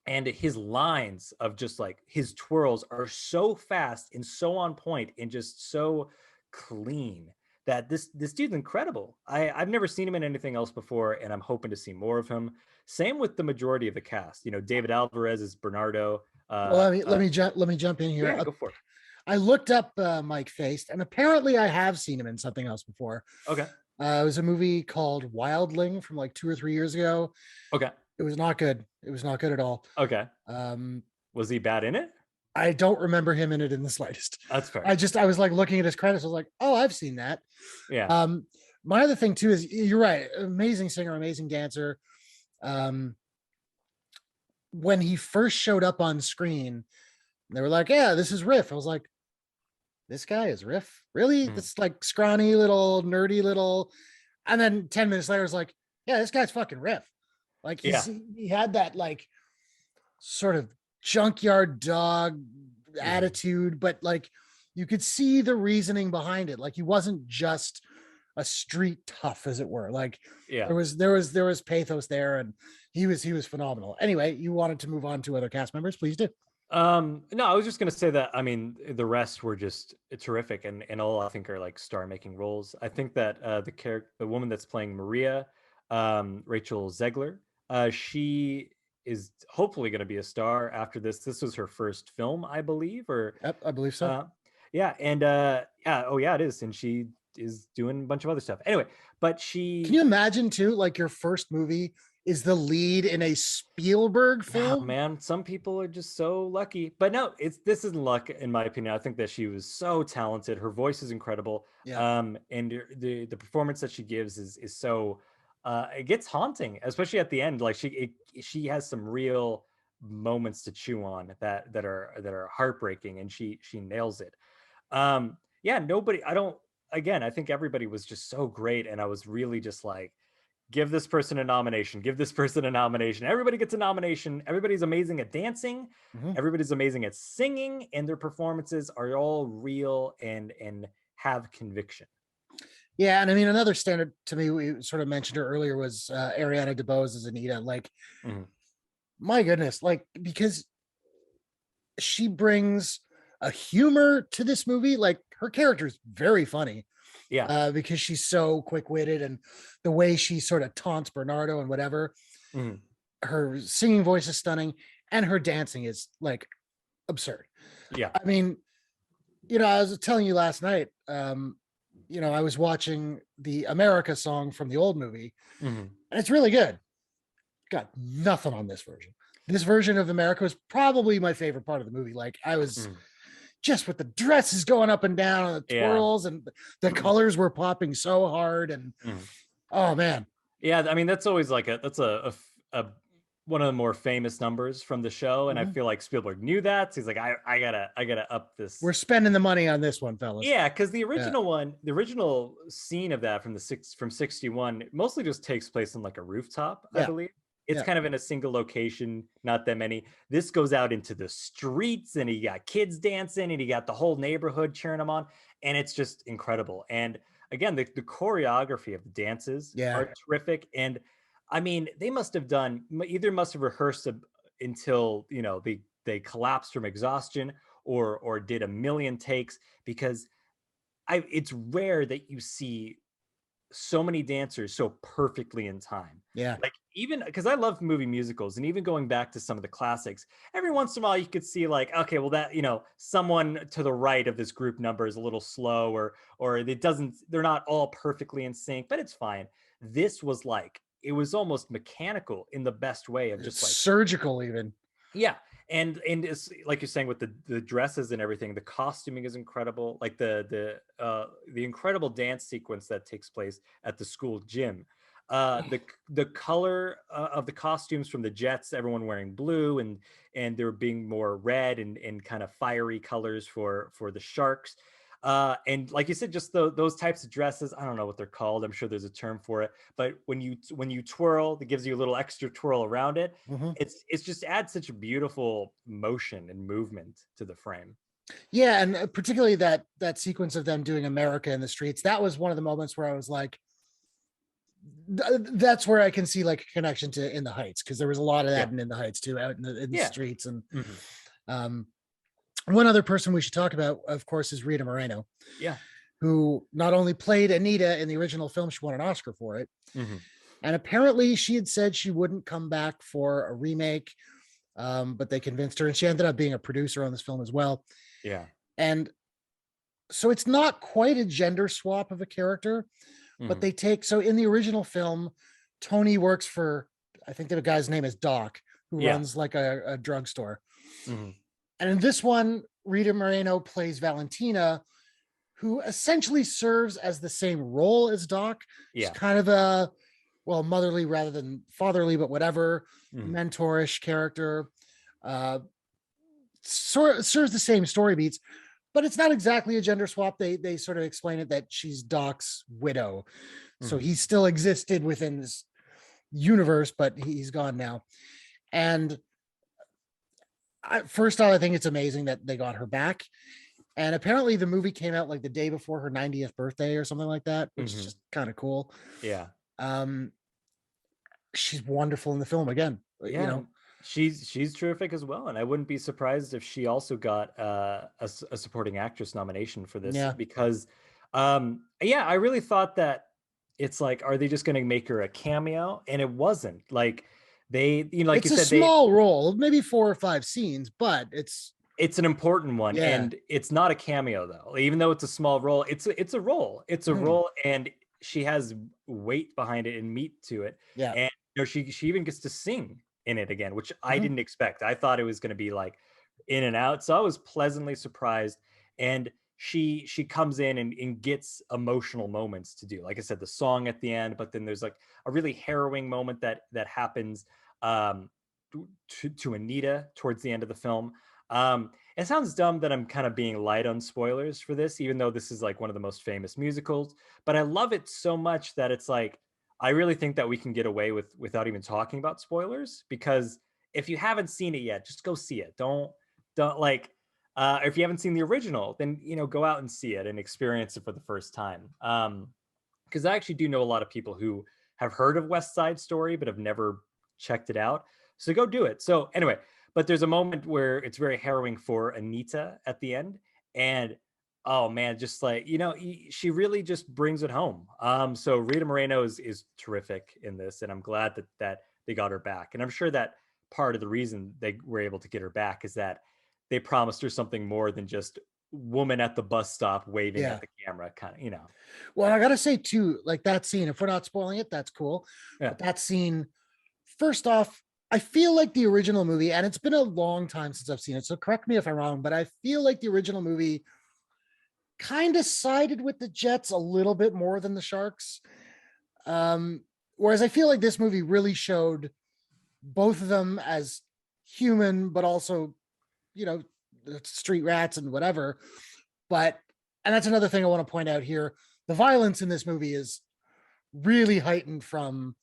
Speaker 2: and his lines of just like his twirls are so fast and so on point and just so clean that this dude's incredible. I've never seen him in anything else before, and I'm hoping to see more of him. Same with the majority of the cast. David Alvarez is Bernardo.
Speaker 1: Well, let me jump in here.
Speaker 2: Yeah, go for it.
Speaker 1: I looked up Mike Feist, and apparently I have seen him in something else before.
Speaker 2: Okay.
Speaker 1: It was a movie called Wildling from like 2 or 3 years ago.
Speaker 2: Okay.
Speaker 1: It was not good. It was not good at all.
Speaker 2: Okay. Was he bad in it?
Speaker 1: I don't remember him in it in the slightest.
Speaker 2: That's fair.
Speaker 1: I was like looking at his credits. I was like, oh, I've seen that.
Speaker 2: Yeah.
Speaker 1: My other thing too is, you're right. Amazing singer, amazing dancer. When he first showed up on screen, they were like, yeah, this is Riff. I was like, this guy is Riff? Really? This like scrawny little nerdy little, and then 10 minutes later it's like, yeah, this guy's fucking Riff. Like, he had that like sort of junkyard dog attitude, but like you could see the reasoning behind it. Like, he wasn't just a street tough, as it were. Like, there was pathos there, and he was phenomenal. Anyway, you wanted to move on to other cast members, please do.
Speaker 2: No, I was just gonna say that, I mean, the rest were just terrific, and all I think are like star-making roles. I think that the woman that's playing Maria, Rachel Zegler, she is hopefully going to be a star after this. This was her first film, I believe, or
Speaker 1: Yep, I believe so.
Speaker 2: it is, and she is doing a bunch of other stuff. Anyway, but
Speaker 1: can you imagine too, like, your first movie is the lead in a Spielberg film?
Speaker 2: Oh, man, some people are just so lucky. But no, this isn't luck, in my opinion. I think that she was so talented. Her voice is incredible.
Speaker 1: Yeah.
Speaker 2: And the performance that she gives is so it gets haunting, especially at the end. Like, she has some real moments to chew on that are heartbreaking, and she nails it. I think everybody was just so great, and I was really just like, give this person a nomination. Give this person a nomination. Everybody gets a nomination. Everybody's amazing at dancing. Everybody's amazing at singing, and their performances are all real and have conviction.
Speaker 1: Yeah, and I mean, another standard to me, we sort of mentioned her earlier, was Ariana DeBose as Anita. Like, my goodness, like, because she brings a humor to this movie. Like, her character is very funny.
Speaker 2: Yeah.
Speaker 1: Because she's so quick-witted, and the way she sort of taunts Bernardo and whatever. Her singing voice is stunning, and her dancing is like absurd.
Speaker 2: Yeah.
Speaker 1: I mean, I was telling you last night, you know, I was watching the America song from the old movie,
Speaker 2: Mm-hmm.
Speaker 1: and it's really good. Got nothing on this version. This version of America was probably my favorite part of the movie. Like I was just with the dresses going up and down and the twirls and the colors were popping so hard. And oh man.
Speaker 2: Yeah. I mean, that's always like that's a one of the more famous numbers from the show. And I feel like Spielberg knew that. So he's like, I gotta up this.
Speaker 1: We're spending the money on this one, fellas.
Speaker 2: Yeah. Cause the original one, the original scene of that from from 61 mostly just takes place on like a rooftop, I believe. It's kind of in a single location, not that many. This goes out into the streets and you got kids dancing and you got the whole neighborhood cheering them on. And it's just incredible. And again, the choreography of the dances are terrific. And I mean, they must have rehearsed until, you know, they collapsed from exhaustion or did a million takes, because it's rare that you see so many dancers so perfectly in time.
Speaker 1: Yeah.
Speaker 2: Like even because I love movie musicals, and even going back to some of the classics, every once in a while you could see like, okay, well that, you know, someone to the right of this group number is a little slow or they're not all perfectly in sync, but it's fine. This was like, it was almost mechanical in the best way of just like
Speaker 1: surgical even.
Speaker 2: Yeah. And it's like you're saying with the dresses and everything, the costuming is incredible. Like the incredible dance sequence that takes place at the school gym. The color of the costumes from the Jets, everyone wearing blue, and there being more red and kind of fiery colors for the Sharks. And like you said, just those types of dresses, I don't know what they're called. I'm sure there's a term for it, but when you twirl, that gives you a little extra twirl around it. It's just adds such a beautiful motion and movement to the frame.
Speaker 1: Yeah. And particularly that sequence of them doing America in the streets, that was one of the moments where I was like, that's where I can see like a connection to In the Heights, because there was a lot of that in the Heights too, out in the streets. And one other person we should talk about, of course, is Rita Moreno.
Speaker 2: Yeah.
Speaker 1: Who not only played Anita in the original film, she won an Oscar for it. And apparently she had said she wouldn't come back for a remake, but they convinced her, and she ended up being a producer on this film as well.
Speaker 2: Yeah.
Speaker 1: And so it's not quite a gender swap of a character, but they take, so in the original film, Tony works for, I think the guy's name is Doc, who runs like a drugstore. And in this one, Rita Moreno plays Valentina, who essentially serves as the same role as Doc. She's kind of a, well, motherly rather than fatherly, but whatever, mentorish character. Serves the same story beats, but it's not exactly a gender swap. They sort of explain it that she's Doc's widow. So he still existed within this universe, but he's gone now. And first off, I think it's amazing that they got her back. And apparently the movie came out like the day before her 90th birthday or something like that, which is just kind of cool.
Speaker 2: Yeah.
Speaker 1: She's wonderful in the film again.
Speaker 2: Yeah. You know, she's terrific as well. And I wouldn't be surprised if she also got a supporting actress nomination for this, because I really thought that it's like, are they just going to make her a cameo? And it wasn't. Like they, you know, like
Speaker 1: it's
Speaker 2: you said,
Speaker 1: a small role, maybe 4 or 5 scenes, but it's
Speaker 2: an important one. And it's not a cameo though. Even though it's a small role, it's a role. It's a role, and she has weight behind it and meat to it.
Speaker 1: Yeah.
Speaker 2: And you know, she even gets to sing in it again, which I didn't expect. I thought it was going to be like in and out. So I was pleasantly surprised. And she comes in and gets emotional moments to do. Like I said, the song at the end, but then there's like a really harrowing moment that happens to Anita towards the end of the film. It sounds dumb that I'm kind of being light on spoilers for this, even though this is like one of the most famous musicals, but I love it so much that it's like, I really think that we can get away without even talking about spoilers, because if you haven't seen it yet, just go see it. Don't like, if you haven't seen the original, then, you know, go out and see it and experience it for the first time. Because I actually do know a lot of people who have heard of West Side Story, but have never checked it out. So go do it. So anyway, but there's a moment where it's very harrowing for Anita at the end. And oh man, just like, you know, she really just brings it home. So Rita Moreno is terrific in this. And I'm glad that they got her back. And I'm sure that part of the reason they were able to get her back is that they promised her something more than just woman at the bus stop waving
Speaker 1: Yeah.
Speaker 2: at the camera, kind of, you know.
Speaker 1: Well, I gotta say too, like that scene, if we're not spoiling it, that's cool.
Speaker 2: Yeah.
Speaker 1: But that scene, first off, I feel like the original movie, and it's been a long time since I've seen it, so correct me if I'm wrong, but I feel like the original movie kind of sided with the Jets a little bit more than the Sharks. Whereas I feel like this movie really showed both of them as human, but also, you know, street rats and whatever. But, and that's another thing I want to point out here. The violence in this movie is really heightened from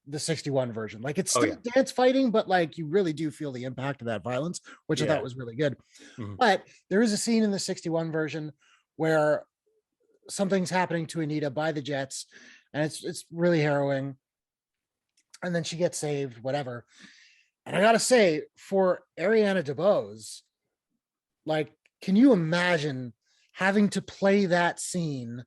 Speaker 1: the 61 version. Like it's still dance fighting, but like you really do feel the impact of that violence, which I thought was really good. Mm-hmm. But there is a scene in the 61 version where something's happening to Anita by the Jets, and it's really harrowing. And then she gets saved, whatever. And I gotta say, for Ariana DeBose, like, can you imagine having to play that scene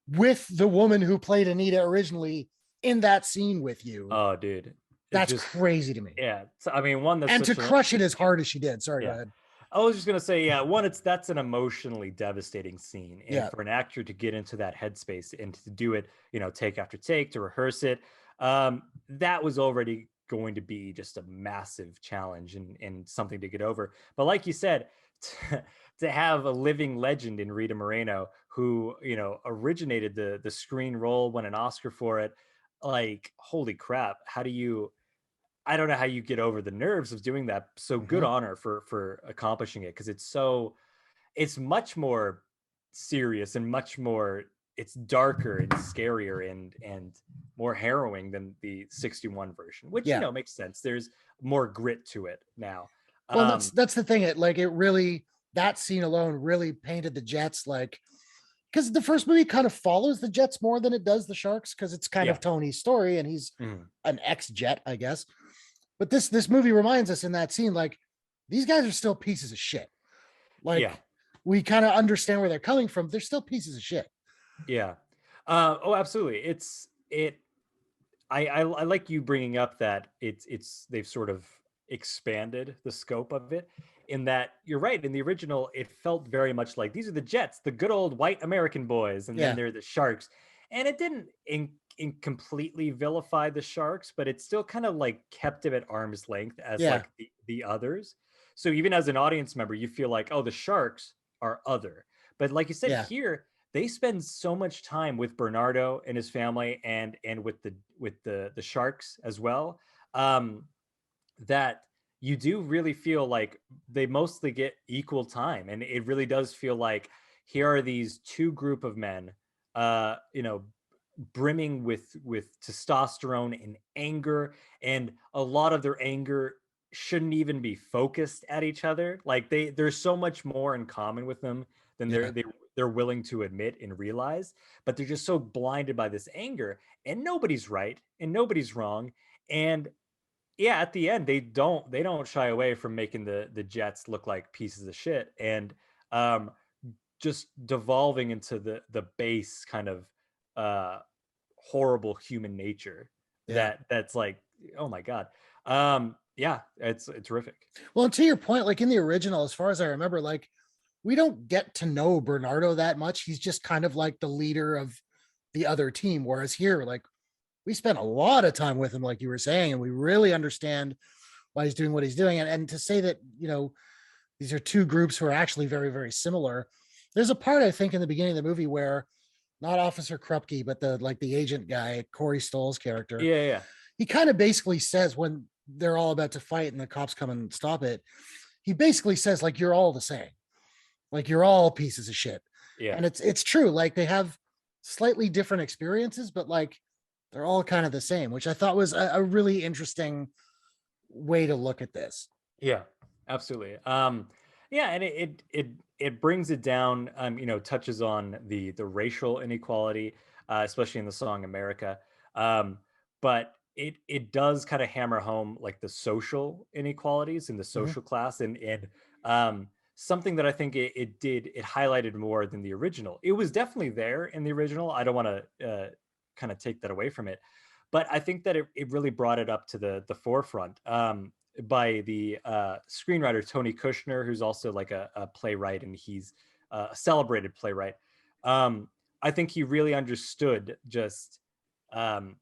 Speaker 1: with the woman who played Anita originally in that scene with you?
Speaker 2: Oh, dude.
Speaker 1: That's just crazy to me.
Speaker 2: Yeah. So, I mean, one that's
Speaker 1: and to crush it as hard as she did. Sorry, go ahead.
Speaker 2: I was just gonna say, that's an emotionally devastating scene. And for an actor to get into that headspace and to do it, you know, take after take, to rehearse it, that was already going to be just a massive challenge and something to get over. But like you said, to have a living legend in Rita Moreno, who, you know, originated the screen role, won an Oscar for it, like, holy crap, I don't know how you get over the nerves of doing that. So good on her for accomplishing it, because it's much more serious and much more, it's darker and scarier and more harrowing than the 61 version, which, you know, makes sense. There's more grit to it now.
Speaker 1: Well, that's the thing. It really, that scene alone really painted the Jets, like, because the first movie kind of follows the Jets more than it does the Sharks, because it's kind of Tony's story and he's an ex-Jet, I guess. But this movie reminds us in that scene, like, these guys are still pieces of shit. Like, we kind of understand where they're coming from. They're still pieces of shit.
Speaker 2: Yeah. Oh, absolutely. I like you bringing up that they've sort of expanded the scope of it, in that you're right. In the original, it felt very much like these are the Jets, the good old white American boys, and then they're the Sharks. And it didn't completely vilify the Sharks, but it still kind of like kept them at arm's length as like the others. So even as an audience member, you feel like, oh, the Sharks are other. But like you said, here they spend so much time with Bernardo and his family and with the Sharks as well, that you do really feel like they mostly get equal time. And it really does feel like here are these two group of men, you know, brimming with testosterone and anger, and a lot of their anger shouldn't even be focused at each other. Like there's so much more in common with them than they're willing to admit and realize, but they're just so blinded by this anger, and nobody's right and nobody's wrong. And at the end, they don't shy away from making the Jets look like pieces of shit, and just devolving into the base kind of horrible human nature that's like, oh my god. It's terrific.
Speaker 1: Well, and to your point, like in the original, as far as I remember, like, we don't get to know Bernardo that much. He's just kind of like the leader of the other team. Whereas here, like, we spent a lot of time with him, like you were saying, and we really understand why he's doing what he's doing. And to say that, you know, these are two groups who are actually very, very similar. There's a part, I think, in the beginning of the movie where not Officer Krupke, but the agent guy, Corey Stoll's character.
Speaker 2: Yeah.
Speaker 1: He kind of basically says, when they're all about to fight and the cops come and stop it, he basically says, like, you're all the same. Like, you're all pieces of shit.
Speaker 2: Yeah.
Speaker 1: And it's true. Like, they have slightly different experiences, but like, they're all kind of the same, which I thought was a really interesting way to look at this.
Speaker 2: Yeah, absolutely. And it brings it down, you know, touches on the racial inequality, especially in the song America. But it does kind of hammer home like the social inequalities in the social class, and something that I think it highlighted more than the original. It was definitely there in the original. I don't want to kind of take that away from it, but I think that it really brought it up to the forefront. by the screenwriter Tony Kushner, who's also like a playwright, and he's a celebrated playwright. I think he really understood just to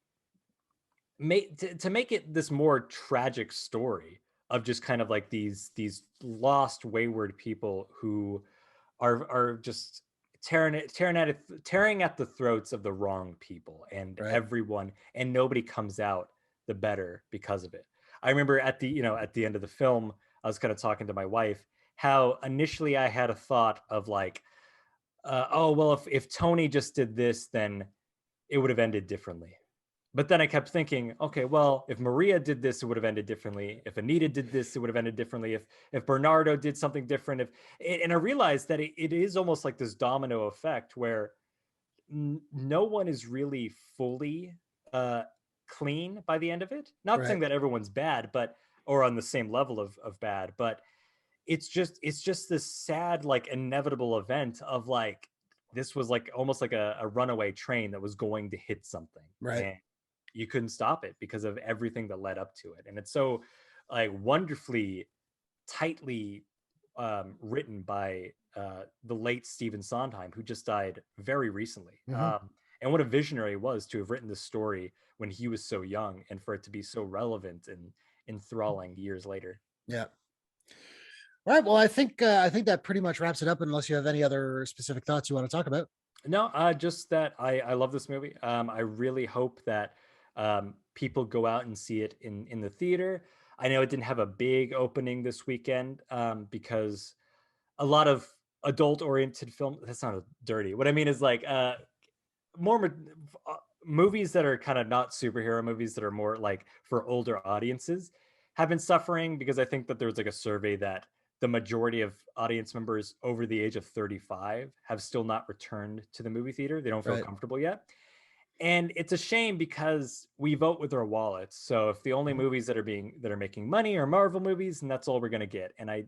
Speaker 2: make it this more tragic story of just kind of like these lost, wayward people who are just tearing at the throats of the wrong people, and everyone, and nobody comes out the better because of it. I remember at the end of the film, I was kind of talking to my wife how initially I had a thought of like, oh well, if Tony just did this, then it would have ended differently. But then I kept thinking, okay, well, if Maria did this, it would have ended differently. If Anita did this, it would have ended differently. If Bernardo did something different, and I realized that it is almost like this domino effect where no one is really fully clean by the end of it. Not saying that everyone's bad, but or on the same level of bad, but it's just this sad, like, inevitable event of like, this was like almost like a runaway train that was going to hit something. And you couldn't stop it because of everything that led up to it. And it's so like wonderfully, tightly written by the late Stephen Sondheim, who just died very recently. And what a visionary it was to have written this story when he was so young, and for it to be so relevant and enthralling years later.
Speaker 1: Yeah. All right. Well, I think that pretty much wraps it up, unless you have any other specific thoughts you want to talk about.
Speaker 2: No, just that I love this movie. I really hope that people go out and see it in the theater. I know it didn't have a big opening this weekend because a lot of adult-oriented film. That's not dirty. What I mean is like more movies that are kind of not superhero movies, that are more like for older audiences, have been suffering, because I think that there was like a survey that the majority of audience members over the age of 35 have still not returned to the movie theater. They don't feel comfortable yet. And it's a shame, because we vote with our wallets. So if the only movies that are making money are Marvel movies, and that's all we're going to get. And I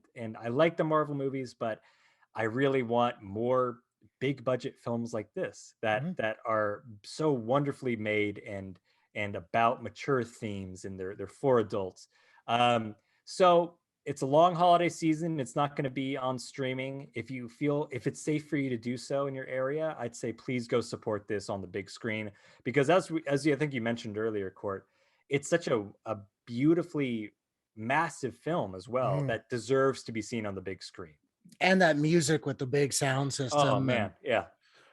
Speaker 2: like the Marvel movies, but I really want more big budget films like this that are so wonderfully made and about mature themes, and they're for adults. So it's a long holiday season. It's not going to be on streaming. If it's safe for you to do so in your area, I'd say please go support this on the big screen, because as I think you mentioned earlier, Court, it's such a beautifully massive film as well that deserves to be seen on the big screen.
Speaker 1: And that music with the big sound system.
Speaker 2: Oh man, yeah,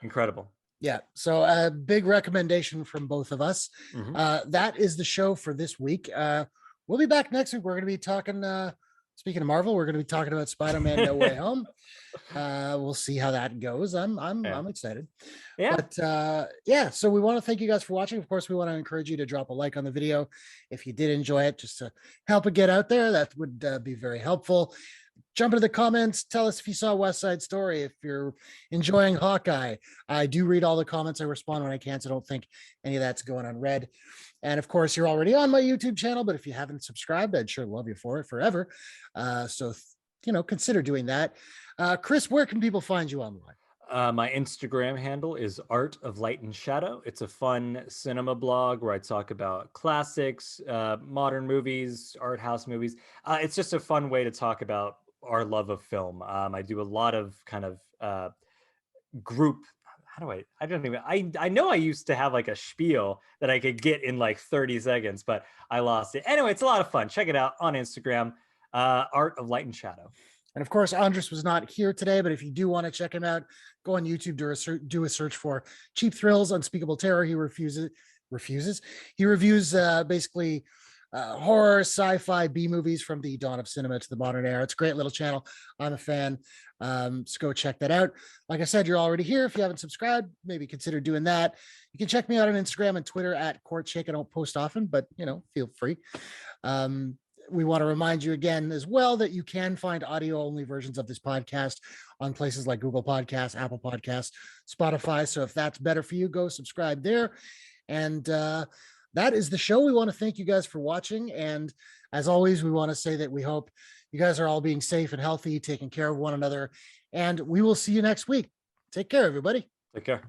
Speaker 2: incredible.
Speaker 1: Yeah, so a big recommendation from both of us. That is the show for this week. We'll be back next week. We're going to be talking, speaking of Marvel, we're going to be talking about Spider-Man No Way Home. We'll see how that goes. I'm excited.
Speaker 2: Yeah.
Speaker 1: But so we want to thank you guys for watching. Of course, we want to encourage you to drop a like on the video if you did enjoy it, just to help it get out there. That would be very helpful. Jump into the comments. Tell us if you saw West Side Story, if you're enjoying Hawkeye. I do read all the comments. I respond when I can, so don't think any of that's going unread. And of course, you're already on my YouTube channel, but if you haven't subscribed, I'd sure love you for it forever. So consider doing that. Chris, where can people find you online?
Speaker 2: My Instagram handle is Art of Light and Shadow. It's a fun cinema blog where I talk about classics, modern movies, art house movies. It's just a fun way to talk about our love of film. I do a lot of kind of group. I know I used to have like a spiel that I could get in like 30 seconds, but I lost it. Anyway, it's a lot of fun. Check it out on Instagram, Art of Light and Shadow.
Speaker 1: And of course, Andris was not here today, but if you do want to check him out, go on YouTube, do a search for Cheap Thrills, Unspeakable Terror. He refuses. He reviews basically horror, sci-fi, B movies from the dawn of cinema to the modern era. It's a great little channel. I'm a fan. So go check that out. Like I said, you're already here. If you haven't subscribed, maybe consider doing that. You can check me out on Instagram and Twitter at Courtshake. I don't post often, but feel free. We want to remind you again as well that you can find audio only versions of this podcast on places like Google Podcasts, Apple Podcasts, Spotify. So if that's better for you, go subscribe there. And that is the show. We want to thank you guys for watching. And as always, we want to say that we hope you guys are all being safe and healthy, taking care of one another. And we will see you next week. Take care, everybody.
Speaker 2: Take care.